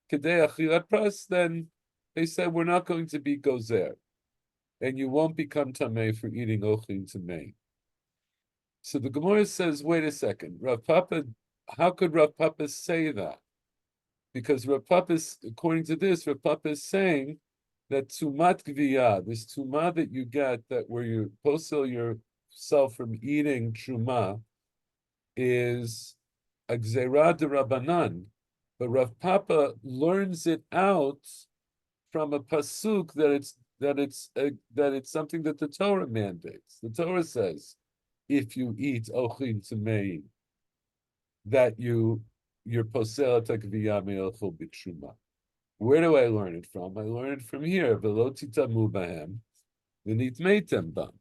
S1: kedei achilat pras, then they said we're not going to be gozer, and you won't become tamei for eating ochlin tamei. So the Gemara says, wait a second, Rav Papa, how could Rav Papa say that? Because Rav Papa, according to this, Rav Papa is saying that tumat gviyah, this tumah that you get, that where you posel yourself from eating truma, is a gzerah de Rabbanan, but Rav Papa learns it out from a pasuk that it's something that the Torah mandates. The Torah says, if you eat ochlin tamein, that you're posel takviyah me'ochel b'truma. Where do I learn it from? I learn it from here. V'lo titamu bahem, v'nitmeitem bam.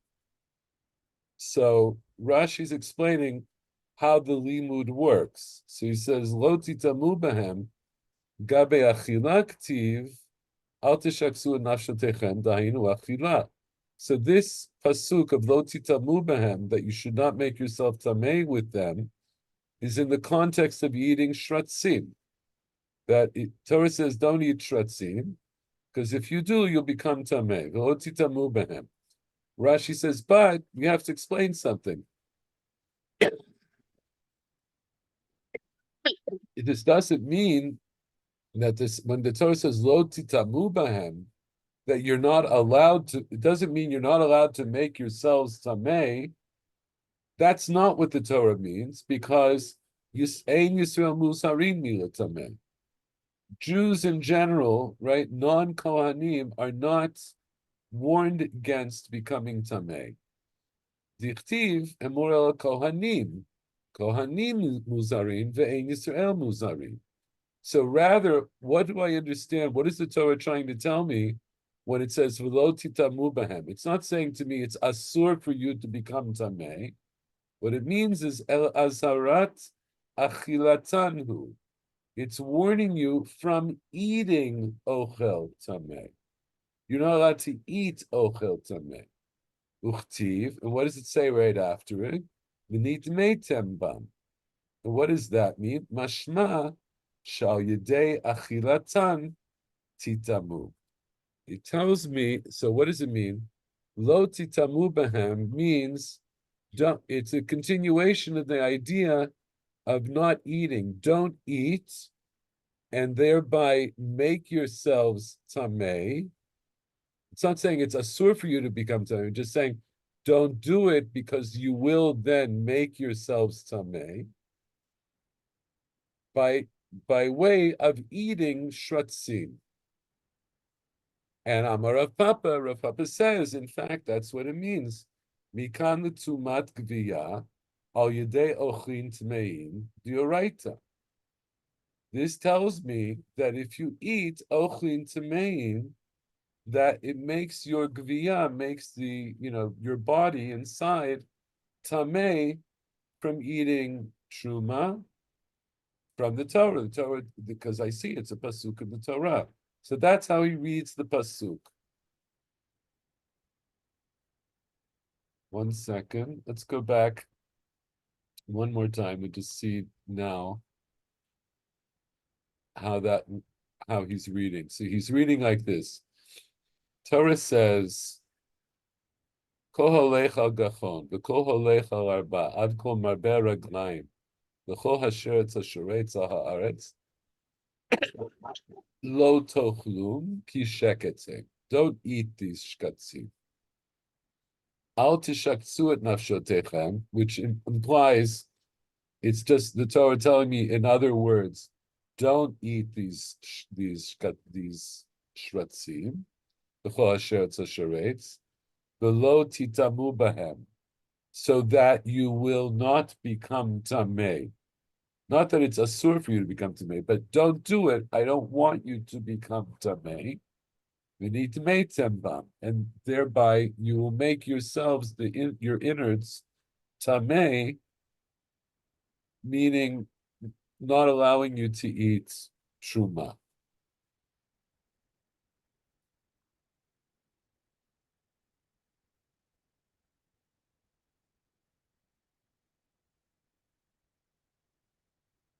S1: So Rashi's explaining how the limud works. So he says, Lo titamu bahem, gabe achila ktiv, al tishaksu nafshatechem dahinu achila. So this pasuk of Lo titamu bahem, that you should not make yourself tamei with them, is in the context of eating shratzim. That Torah says don't eat shratzim, because if you do, you'll become tamei. Lo titamu bahem. Rashi says, but we have to explain something. This doesn't mean that when the Torah says lo titamu bahem, that you're not allowed to. It doesn't mean you're not allowed to make yourselves tamei. That's not what the Torah means, because ein Yisrael musarim mila tamei. Jews in general, right, non-Kohanim, are not warned against becoming tamei. Dichtiv emor el kohanim. Kohanim muzarin ve'ein Yisrael muzarin. So rather, what do I understand? What is the Torah trying to tell me when it says v'lo titamu b'hem? It's not saying to me it's asur for you to become tamei. What it means is el azarat achilatanhu. It's warning you from eating ochel tamei. You're not allowed to eat ochel tamei. Uchtiv, and what does it say right after it? V'nit meitem bam. And what does that mean? Mashma shal yedei achilatan titamu. It tells me, so what does it mean? Lo titamu behem means, it's a continuation of the idea of not eating. Don't eat, and thereby make yourselves tamei. It's not saying it's asur for you to become tamei, it's just saying don't do it because you will then make yourselves tamei by way of eating shratzim. And Amar Rav Papa says, in fact, that's what it means. Mikan l'tumat gviya al yedei ochlin tmeim d'oraita. This tells me that if you eat ochlin tmeim, that it makes your gviya, makes your body inside tamei from eating truma from the Torah. The Torah, because I see it's a pasuk in the Torah. So that's how he reads the pasuk. One second. Let's go back one more time and just see now how he's reading. So he's reading like this. Torah says, Kol halech al gachon, v'kol halech al arba, ad kol marbe raglaim, v'kol hasheretz hasheretz al haaretz, lo tochlum ki sheketzeh. Don't eat these shkatzim. Al tishaksu et nafshotechem, which implies it's just the Torah telling me, in other words, don't eat these shratzim, b'chol asher tzasharetz, v'lo titamu bahem, so that you will not become tamei. Not that it's asur for you to become tamei, but don't do it. I don't want you to become tamei. We need to make tembam, and thereby you will make yourselves your innards tamei, meaning not allowing you to eat truma.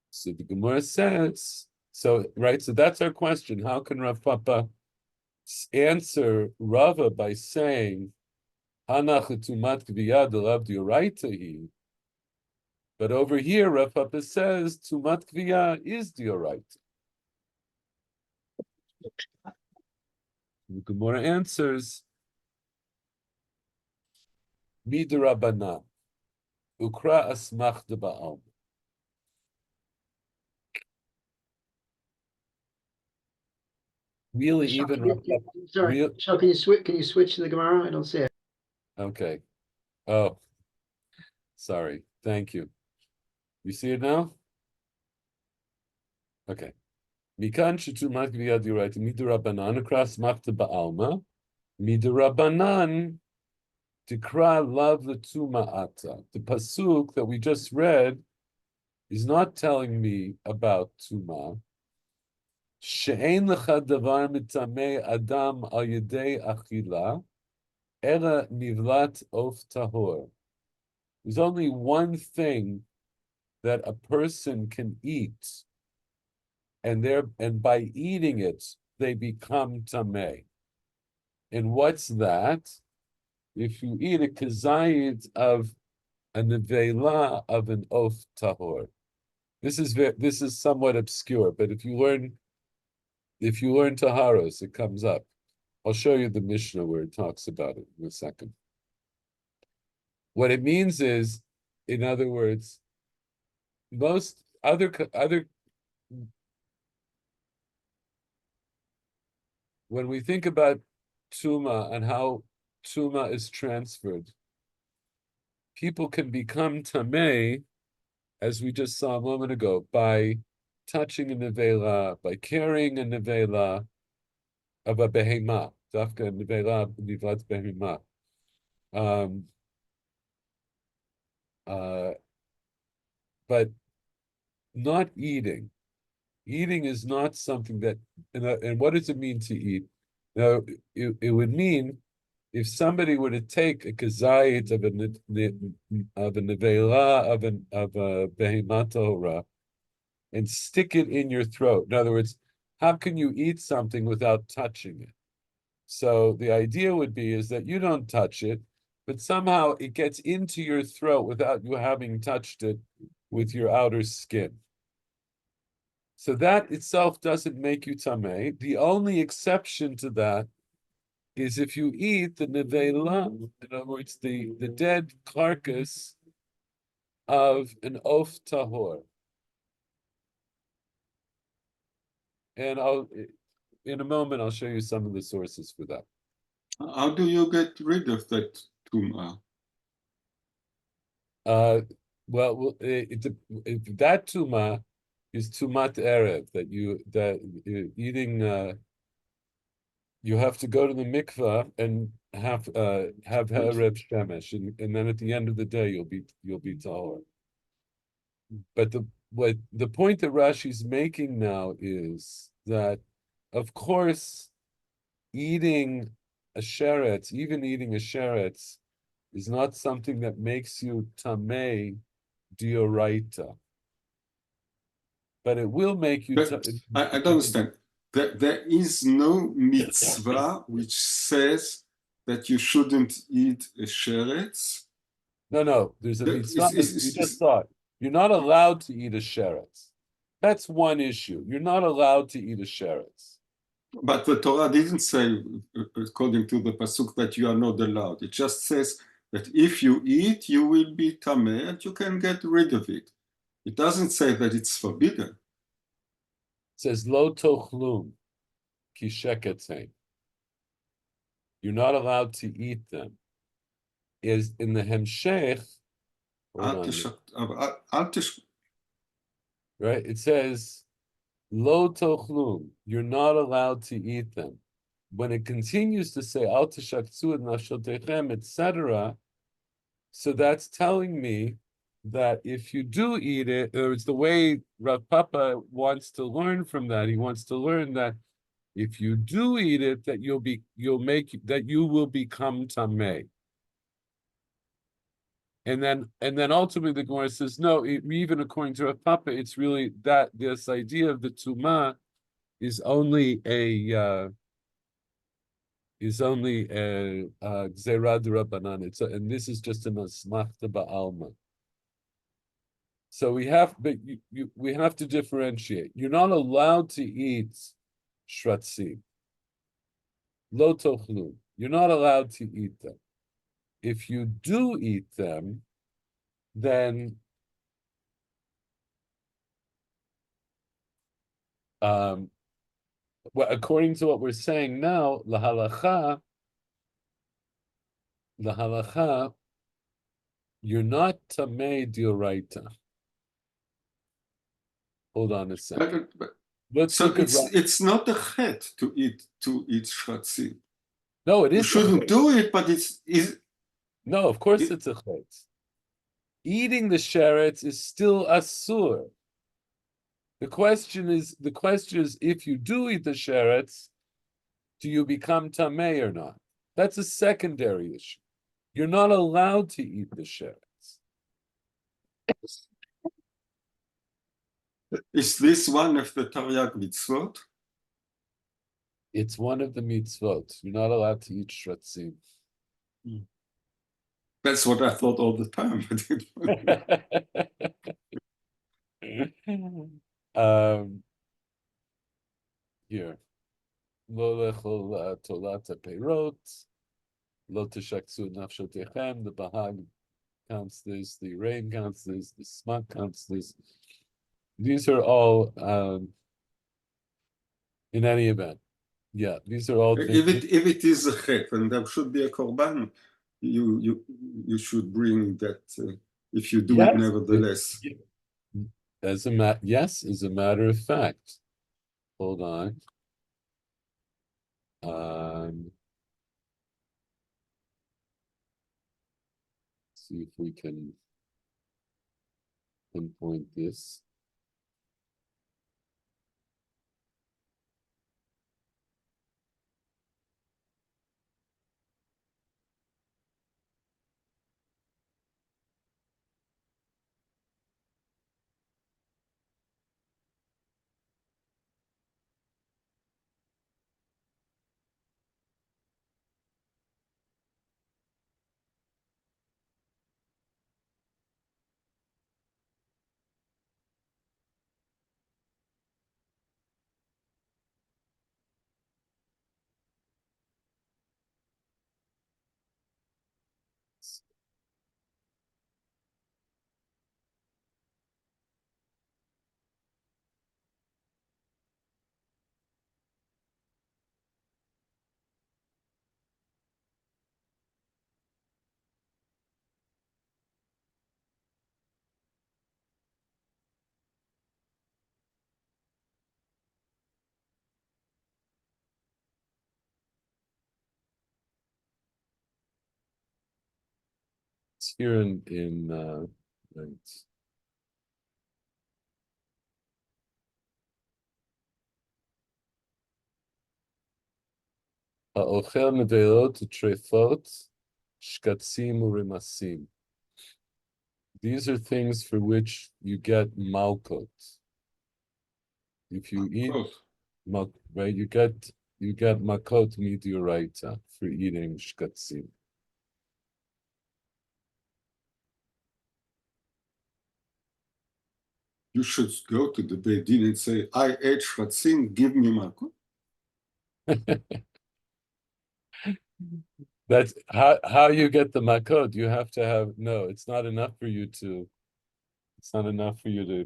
S1: So the Gemara says, so that's our question. How can Rav Papa answer Rava by saying, Hanach tumat kviyad alav dioraitahi? But over here, Rav Papa says, tumat kviyah is dioraita. The Gemara answers, Midrabanan, ukra asmach de ba'al. Really, even
S2: Sorry, Shal, can you switch to the Gemara? I don't see it.
S1: Okay. Oh, sorry. Thank you. You see it now? Okay. Mikan shetumat gviyad dioraita midrabanan across machta ba'alma midrabanan tikra lav letuma'ata. The pasuk that we just read is not telling me about tuma. She'ein lecha davar mitamei adam al yedei achila ela nivlat of tahor. There's only one thing that a person can eat, and by eating it, they become tamei. And what's that? If you eat a kazayit of a nevela of an of tahor. This is somewhat obscure, but if you learn Taharos, it comes up. I'll show you the Mishnah where it talks about it in a second. What it means is, in other words, most other when we think about tuma and how tuma is transferred, people can become tamei, as we just saw a moment ago, by touching a nevela, by carrying a nevela of a behema, dafka nevela nivlat behema. But not eating. Eating is not something that, and what does it mean to eat? Now, it would mean if somebody were to take a kazayit of a nevela of a behemat tahora and stick it in your throat. In other words, how can you eat something without touching it? So the idea would be is that you don't touch it, but somehow it gets into your throat without you having touched it with your outer skin. So that itself doesn't make you tamei. The only exception to that is if you eat the nevela, in other words, the dead carcass of an oaf tahor. And in a moment, I'll show you some of the sources for that.
S4: How do you get rid of that tumah?
S1: Well, that tuma is tumat erev that eating. You have to go to the mikvah and have erev shemesh, and then at the end of the day you'll be tahor. But the point that Rashi's making now is that, of course, eating a sheretz, even eating a sheretz, is not something that makes you tamei dioraita. But it will make you.
S4: I don't understand. There is no mitzvah which says that you shouldn't eat a sheretz.
S1: No, there's a mitzvah. You just
S4: Is,
S1: thought you're not allowed to eat a sheretz. That's one issue. You're not allowed to eat a sheretz.
S4: But the Torah didn't say, according to the pasuk, that you are not allowed. It just says that if you eat, you will be tameh and you can get rid of it. It doesn't say that it's forbidden.
S1: It says lo tochlum ki sheketain. You're not allowed to eat them. Is in the hemshech. Right? It says lo tochlum. You're not allowed to eat them. When it continues to say al tishaktu et nafshotechem, etc., so that's telling me that if you do eat it, or it's the way Rav Papa wants to learn from that. He wants to learn that if you do eat it, that you will become tamei. And then ultimately the Gemara says, no, even according to Rav Papa, it's really that this idea of the tuma is only a gzerah d'Rabbanan. And this is just an asmachta ba'alma. So we have to differentiate. You're not allowed to eat shratzim. Lo tochlu. You're not allowed to eat them. If you do eat them, then well, according to what we're saying now, lahalacha, you're not tamei dioraita. Hold on a second. Let's
S4: so
S1: look
S4: it's not a chet to eat shratzim.
S1: No, it is.
S4: You shouldn't do it, but it's
S1: no, of course it's a chet. Eating the sheretz is still asur. The question is, if you do eat the sheretz, do you become tamei or not? That's a secondary issue. You're not allowed to eat the sheretz.
S4: Is this one of the Taryag mitzvot?
S1: It's one of the mitzvot. You're not allowed to eat shratzim.
S4: That's what I thought all the time.
S1: Here. Lo lechol tolata peirot. Lo teshaksu nafshotechem. The Bahag counts this. The rain counts this. The smak counts this. These are all, in any event, yeah, these are all things.
S4: If it is a chet, and there should be a korban, you should bring that if you do it
S1: Yes,
S4: nevertheless.
S1: Yes, as a matter of fact. Hold on. See if we can pinpoint this. It's here in right. האוכל נבלות טרפות, שקצים ורמסים. These are things for which you get malkot. If you eat, right, you get makot midioraita for eating shkatzim.
S4: You should go to the Beit Din and say, I ate shkatzim, give me malkut.
S1: That's how you get the makot. You have to have it's not enough for you to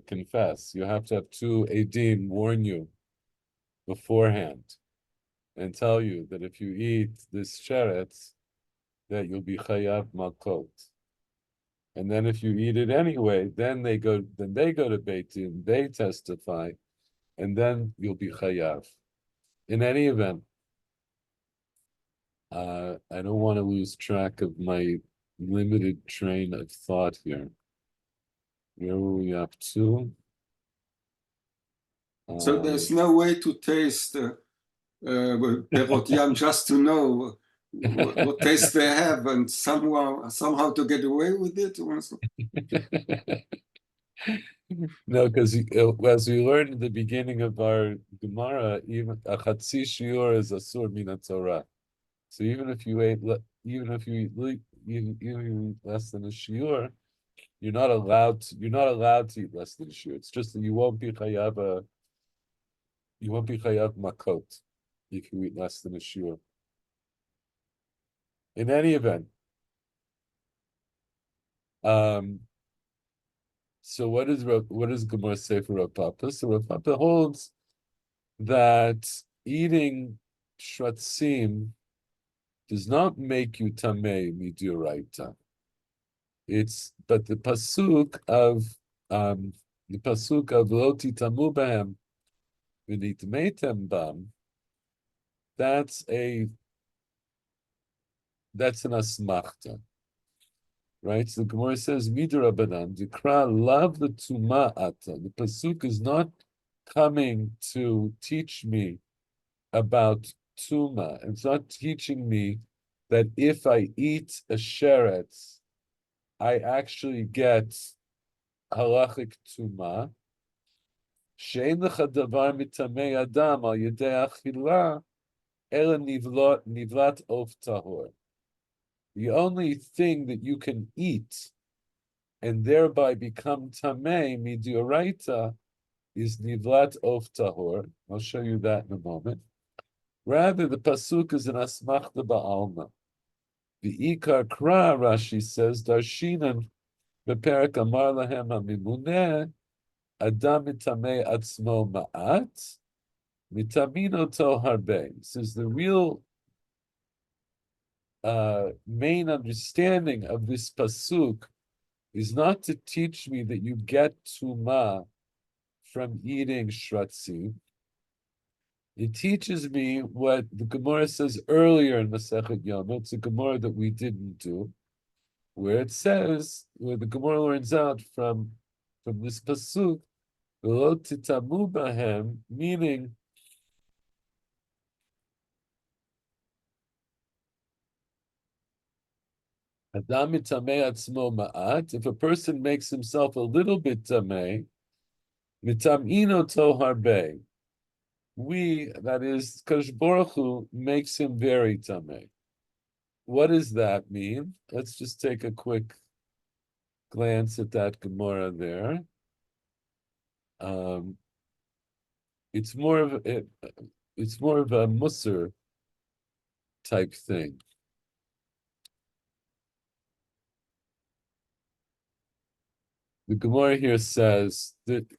S1: confess. You have to have two edim warn you beforehand and tell you that if you eat this sheretz, that you'll be chayav makot. And then if you eat it anyway, then they go to Beit Din, they testify, and then you'll be chayav. In any event, I don't want to lose track of my limited train of thought here. Where were we up to?
S4: So there's no way to taste perot yam just to know what taste they have and somehow to get away with it.
S1: No, because as we learned at the beginning of our Gemara, even a chatzi shiur is asur min Torah. So even if you eat less than a shiur, you're not allowed to eat less than a shiur. It's just that you won't be chayav makot if you eat less than a shiur. In any event, so what does Gemara say for Rav Papa? So Rav Papa holds that eating shratzim does not make you tamei midioraita. But the pasuk of lo titamu behem v'nitmeitem bam, that's an asmachta. Right? So the Gemara says, Midrabanan, Dikra love the Tuma Ata. The Pasuk is not coming to teach me about Tuma. It's not teaching me that if I eat a sheretz, I actually get halachic Tuma. She'en lecha davar mitamei adam al yedei achila, ela nivlat of tahor. The only thing that you can eat and thereby become tamei midioraita is nivlat of tahor. I'll show you that in a moment. Rather, the pasuk is an asmachta ba'alma. The ikar kra, Rashi says, darshinan beperek amar lahem hamimuneh adam mitamei atzmo ma'at mitamino to harbe. Says the real main understanding of this pasuk is not to teach me that you get tuma from eating shratzi. It teaches me what the Gemara says earlier in Masechet Yoma. It's a Gemara that we didn't do, where it says, where the Gemara learns out from this pasuk, "V'lo titamu bahem," meaning Adam mitamei atzmo ma'at. If a person makes himself a little bit tamei, mitamino to harbe. We, that is, Kadosh Baruch Hu, makes him very tamei. What does that mean? Let's just take a quick glance at that Gemara there. It's more of a Musar type thing. The Gemara here says that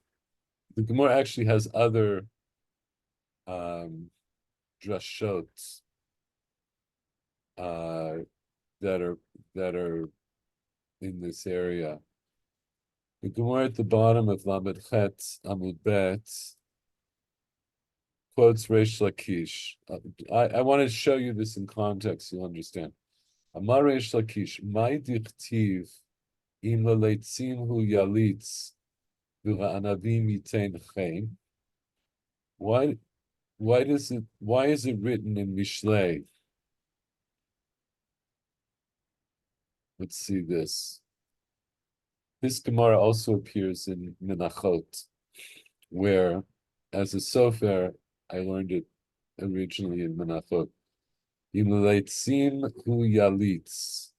S1: the Gemara actually has other drashot that are in this area. The Gemara at the bottom of Lamed Chet Amud Bet quotes Reish Lakish. I want to show you this in context, you'll understand. Amar Reish Lakish, Mai dichtiv im laletzim hu yalitz v'ra'anavim yitain chen. Why is it written in Mishlei? Let's see this. This Gemara also appears in Menachot, where, as a sofer, I learned it originally in Menachot. Imleitzim hu yalitz.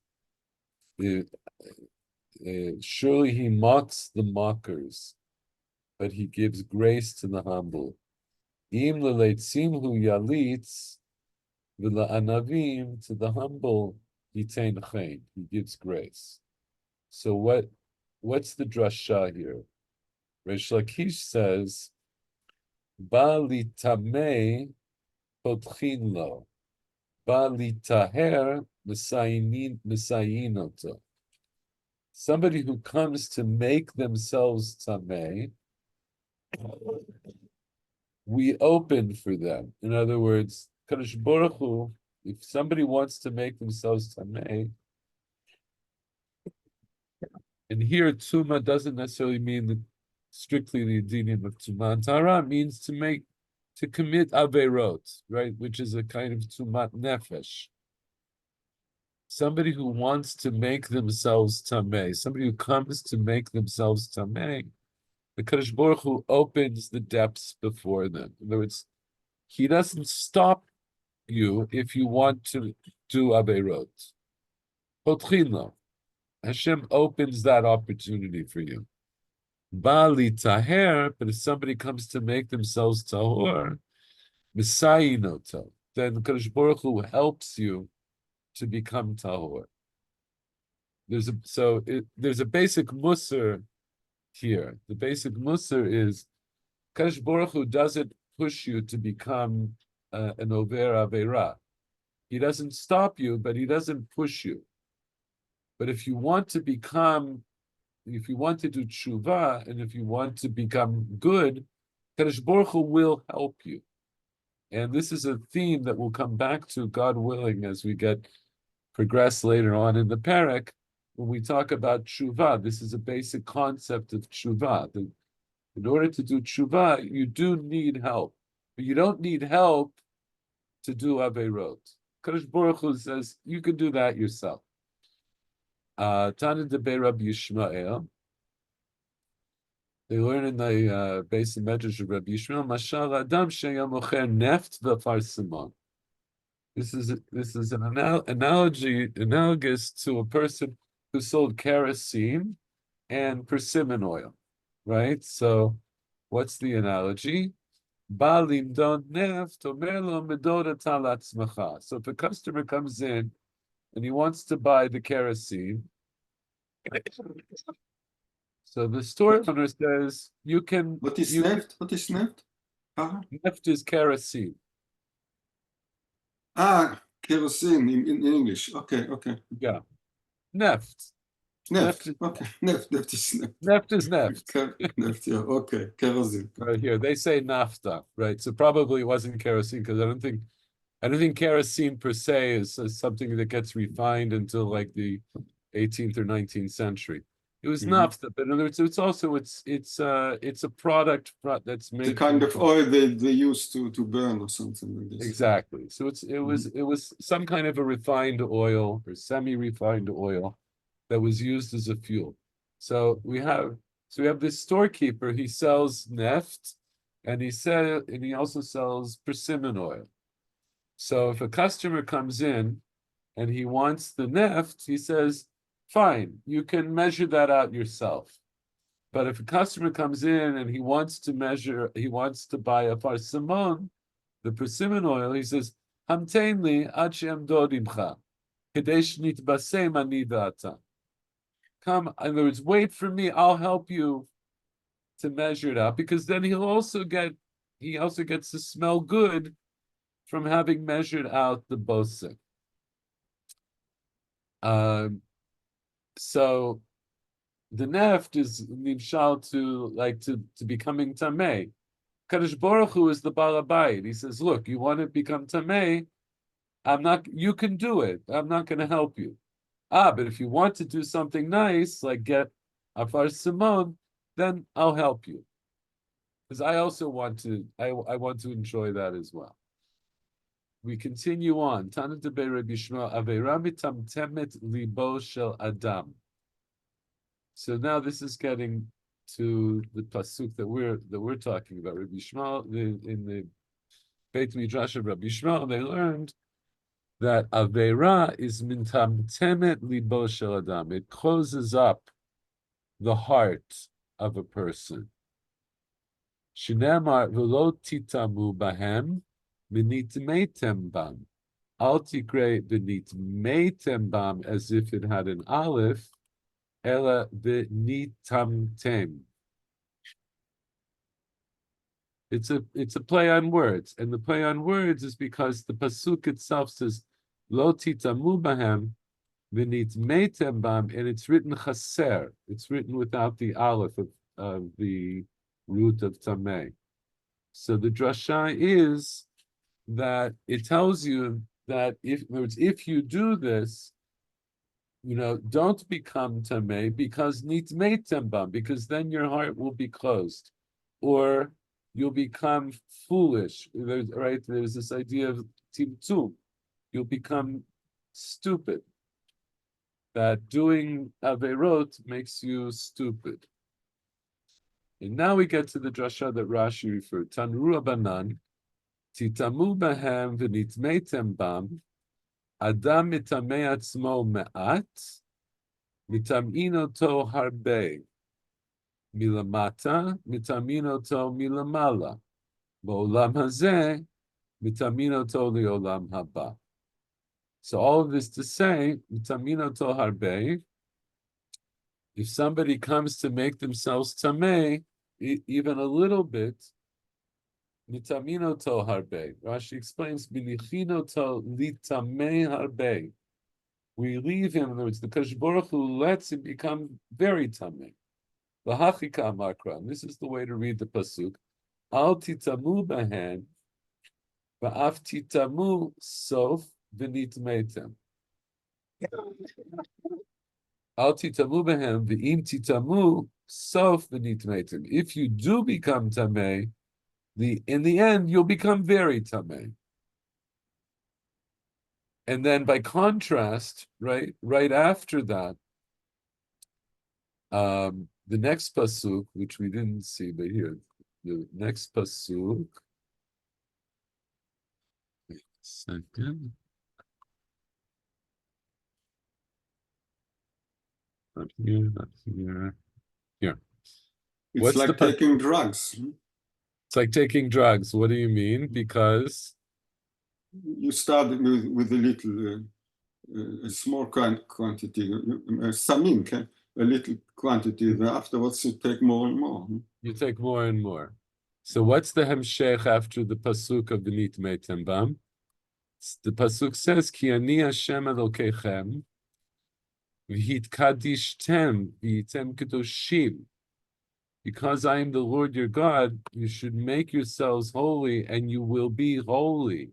S1: Surely he mocks the mockers, but he gives grace to the humble. Im leitzim hu yalitz, v'la'anavim, to the humble, yitain chen, he gives grace. So what's the drasha here? Reish Lakish says, Ba litamei potchin lo, ba litaher mesayin oto. Somebody who comes to make themselves tamei, we open for them. In other words, Kadosh Baruch Hu, if somebody wants to make themselves tamei, and here tuma doesn't necessarily mean strictly the dinim of tuma and tara, means to commit averot, right, which is a kind of tumat nefesh. Somebody who wants to make themselves tamei, somebody who comes to make themselves tamei, the Kadosh Baruch Hu opens the depths before them. In other words, he doesn't stop you if you want to do averot. Potchin lo. Hashem opens that opportunity for you. Bali taher, but if somebody comes to make themselves tahor, misayinoto, then Kadosh Baruch Hu helps you to become tahor. There's a basic musar here. The basic musar is Kadosh Baruch Hu doesn't push you to become an over avera. He doesn't stop you, but he doesn't push you. But if you want to do tshuva, and if you want to become good, Kadosh Baruch Hu will help you. And this is a theme that we'll come back to, God willing, as we progress later on in the parak, when we talk about tshuva. This is a basic concept of tshuva. In order to do tshuva, you do need help. But you don't need help to do averot. Kadosh Baruch Hu says, you can do that yourself. Tana de Rabbi Yishmael. They learn in the basic medrash of Rabbi Yishmael, Mashal Adam sheyam ocher neft v'farsimon. This is an analogous to a person who sold kerosene and persimmon oil, right? So, what's the analogy? Balim don neft omer lo medoda talatzmacha. So, if a customer comes in and he wants to buy the kerosene, so the store owner says, you can...
S4: What is neft? What is neft?
S1: Neft is kerosene.
S4: kerosene in English. Okay, okay.
S1: Yeah. Neft.
S4: Neft.
S1: is
S4: Okay, neft is neft.
S1: Neft is neft.
S4: Neft, yeah, okay. Kerosene.
S1: Right here. They say nafta, right? So probably it wasn't kerosene because I don't think kerosene per se is something that gets refined until like the 18th or 19th century. It was naphtha, but in other words, it's a product that's made
S4: The kind
S1: from
S4: of oil they used to burn or something like this.
S1: exactly. So it was some kind of a refined oil or semi-refined oil that was used as a fuel. So we have this storekeeper. He sells neft, and he also sells persimmon oil. So if a customer comes in and he wants the neft, he says, fine, you can measure that out yourself. But if a customer comes in and he wants to buy a farsimon, the persimmon oil, he says, Hamtein li ad she'amdod imcha, kedei shnitbasem ani da'ata. Come, in other words, wait for me, I'll help you to measure it out, because then he also gets to smell good from having measured out the bosek. So the neft is nimshal to becoming tamei. Kadosh Baruch Hu is the balabayit. He says, "Look, you want to become tamei? You can do it. I'm not going to help you. But if you want to do something nice, like get afar simon, then I'll help you, because I also want to. I want to enjoy that as well." We continue on. Tana de Rabbi Shmuel Aveira mitamtemet libo shel adam. So now this is getting to the pasuk that we're talking about. Rabbi Shmuel in the Beit Midrash of Rabbi Shmuel, they learned that Aveira is mintamtemet libo shel adam. It closes up the heart of a person. Shneimar v'lo titamu bahem v'nitmeitem bam. Al tikre v'nitmeitem bam, as if it had an aleph. Ela v'nitamtem. It's a play on words, and the play on words is because the pasuk itself says lo titamu bahem v'nitmeitem bam, and it's written chaser. It's written without the aleph of the root of tameh. So the drasha is that it tells you that if you do this, don't become tamei, because nitmei tembam, because then your heart will be closed, or you'll become foolish. There's this idea of timtum. You'll become stupid. That doing averot makes you stupid. And now we get to the drasha that Rashi referred. Tanru Abanan, titamu bahem v'nitmeitem bam, Adam mitamei atzmo me'at, mitamin oto harbe, milamata, mitamin oto milamala, ba'olam hazeh, mitamin oto li'olam haba. So all of this to say, mitamin oto harbe, if somebody comes to make themselves tamei, even a little bit, mitamino to harbe. Rashi explains, binichino to litamei harbe. We leave him, in other words, the Kadosh Baruch Hu lets him become very tamei. V'hachika makra. And this is the way to read the pasuk. Al titamu bahen, v'af titamu sof v'nitmeitem. Al titamu behem v'im titamu sof v'nitmeitem. If you do become tamei, in the end you'll become very tamei. And then by contrast, right after that, the next pasuk, which we didn't see, but here, the next pasuk. Wait a second. Not here, not here. Here.
S4: It's
S1: What's
S4: like taking drugs.
S1: It's like taking drugs. What do you mean? Because
S4: you start with a little, a small quantity, samim, okay? A little quantity. Then afterwards, you take more and more.
S1: You take more and more. So what's the hemshech after the pasuk of the nitmei tembam? The pasuk says, "Ki ani Hashem Elokechem, v'hitkadishtem v'yitem kedoshim." Because I am the Lord your God, you should make yourselves holy, and you will be holy.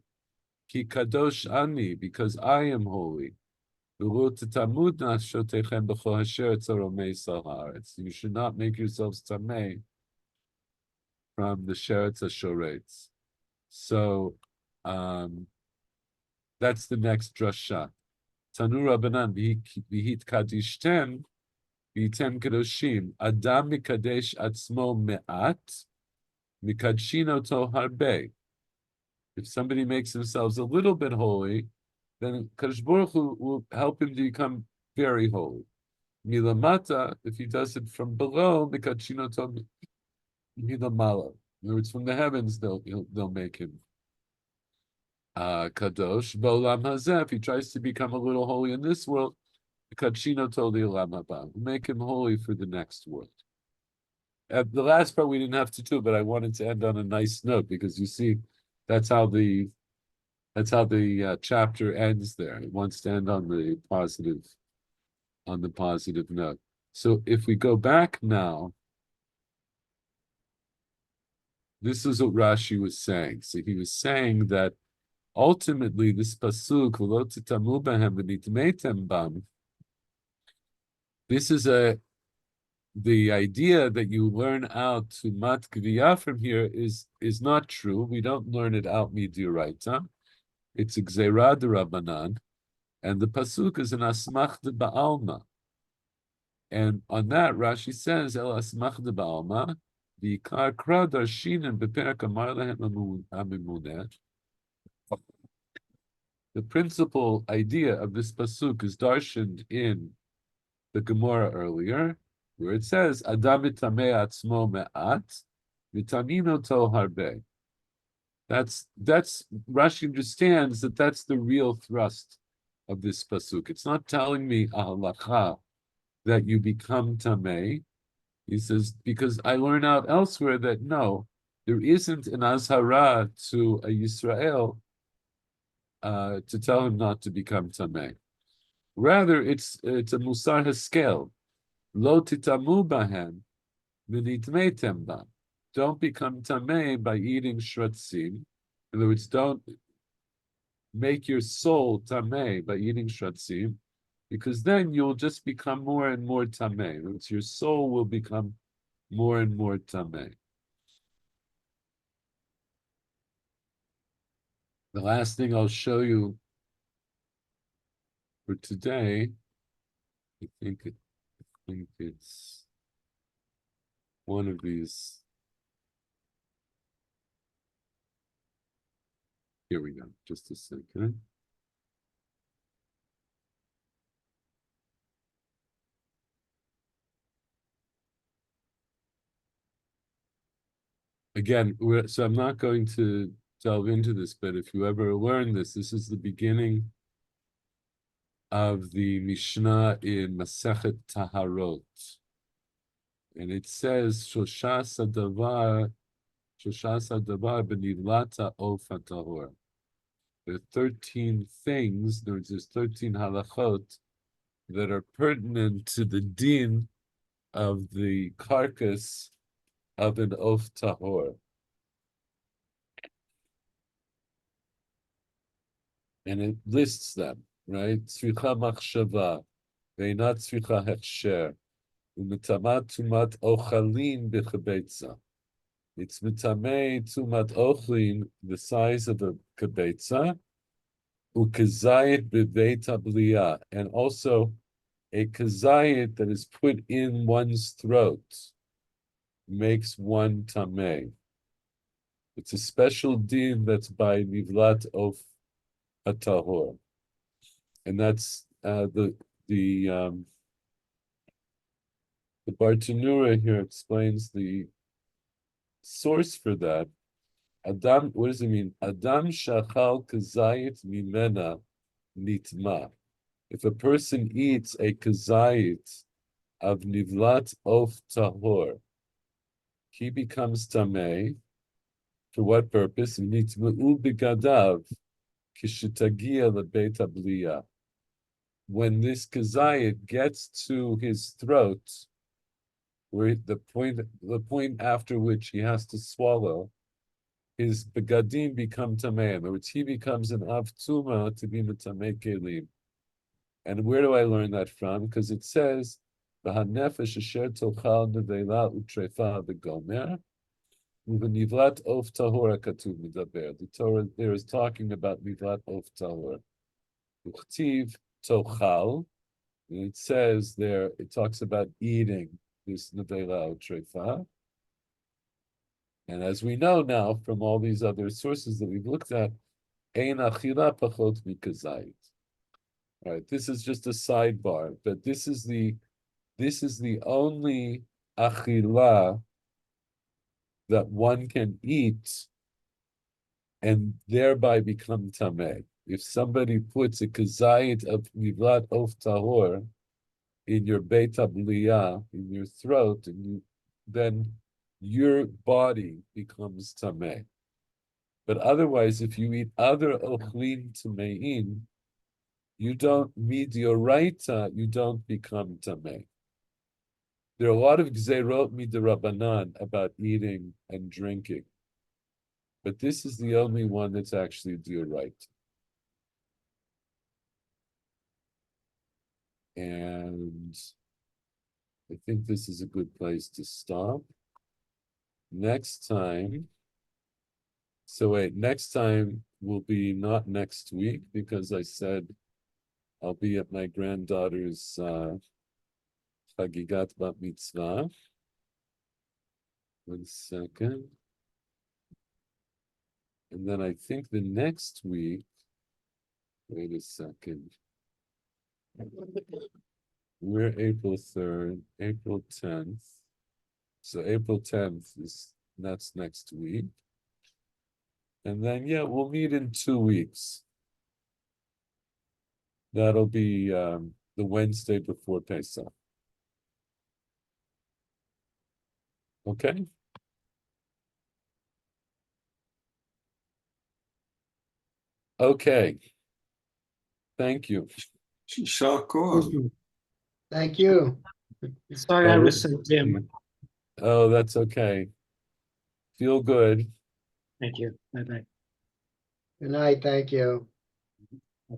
S1: Ki kadosh ani, because I am holy. You should not make yourselves tamei from the sheretz hashoretz. So that's the next drasha. Tanu Rabbanan v'hit kadishtem v'yitem kadoshim. Adam mikadesh atzmo me'at mikadshin oto harbe. If somebody makes themselves a little bit holy, then Kadosh Baruch Hu will help him to become very holy. Milamata, if he does it from below, mikadshin oto milamala. In other words, from the heavens, they'll make him kadosh. B'olam hazeh, if he tries to become a little holy in this world, kachino told the olam haba, make him holy for the next world. The last part we didn't have to do, but I wanted to end on a nice note because you see, that's how the chapter ends there. It wants to end on the positive note. So if we go back now, this is what Rashi was saying. So he was saying that ultimately this pasuk, "V'lo titamu b'hem v'nitmeitem bam," this is the idea that you learn out to mat kviyah from here is not true. We don't learn it out midioraita. It's a gzeira d'Rabbanan, and the pasuk is an asmach de ba'alma. And on that, Rashi says, "El asmach de ba'alma, v'ikar kra darshinen beperak amar lehem hamimuneh." The principal idea of this pasuk is darshaned in the Gemara earlier, where it says, "Adam mitameh atzmo me'at, mitamino to harbe." That's Rashi understands that that's the real thrust of this pasuk. It's not telling me a halacha that you become tameh. He says, because I learn out elsewhere that no, there isn't an azhara to a Yisrael to tell him not to become tameh. Rather, it's a musar haskel. Lo titamu bahem v'nitmeitem bam. Don't become tameh by eating shratzim. In other words, don't make your soul tameh by eating shratzim, because then you'll just become more and more tameh. In other words, your soul will become more and more tameh. The last thing I'll show you for today, I think it's one of these. Here we go, just a second. Again, so I'm not going to delve into this, but if you ever learn this, this is the beginning of the Mishnah in Masechet Taharot. And it says, Shoshas Adavar Benivlata Of HaTahor. There are 13 things, there's 13 halachot that are pertinent to the din of the carcass of an Of Tahor. And it lists them, right? Tzricha machshava, ve'inat tzricha hechsher, u'mitamat tumat ochalin b'chebetza. It's mitamei tumat ochlin, the size of a kebetza, u'kezayit b'beit habliya, and also a kezayit that is put in one's throat makes one tamei. It's a special din that's by nivlat of HaTahor. And that's the Bartanura here explains the source for that. Adam, what does it mean? Adam shachal kazayit mimena nitma. If a person eats a kazayit of nivlat of tahor, he becomes tamei. For what purpose? Nitma'u bigadav Kishitagia lebeit habliya. When this kazayit gets to his throat, where the point after which he has to swallow, his begadim become tamei. In other words, he becomes an avtuma to be metamei kelim. And where do I learn that from? Because it says, "V'hanefesh asher tochal nevela utrefa begomer, uvenivlat of tahor katuv midaber." The Torah there is talking about nivlat of tahor. Uchtiv tochal. And it says there, it talks about eating this nevela utrefa. And as we know now from all these other sources that we've looked at, ein achila pachot mikazayit. All right, this is just a sidebar, but this is the only achila that one can eat and thereby become tameh. If somebody puts a kazayit of nivlat of tahor in your beit habliyah, in your throat, and then your body becomes tameh. But otherwise, if you eat other ochlin tamein, you don't midioraita, you don't become tameh. There are a lot of gzerot midirabanan about eating and drinking, but this is the only one that's actually dioraita. And I think this is a good place to stop. Next time, next time will be not next week because I said I'll be at my granddaughter's Chagigat Bat Mitzvah. 1 second. And then I think the next week, wait a second. We're April 3rd, April 10th. So April 10th that's next week. And then, yeah, we'll meet in 2 weeks. That'll be the Wednesday before Pesach. Okay? Okay. Thank you.
S4: יישר כוח.
S2: Thank you.
S3: Sorry, I was so dim.
S1: Oh, that's okay. Feel good.
S3: Thank you. Bye-bye.
S2: Good night. Thank you.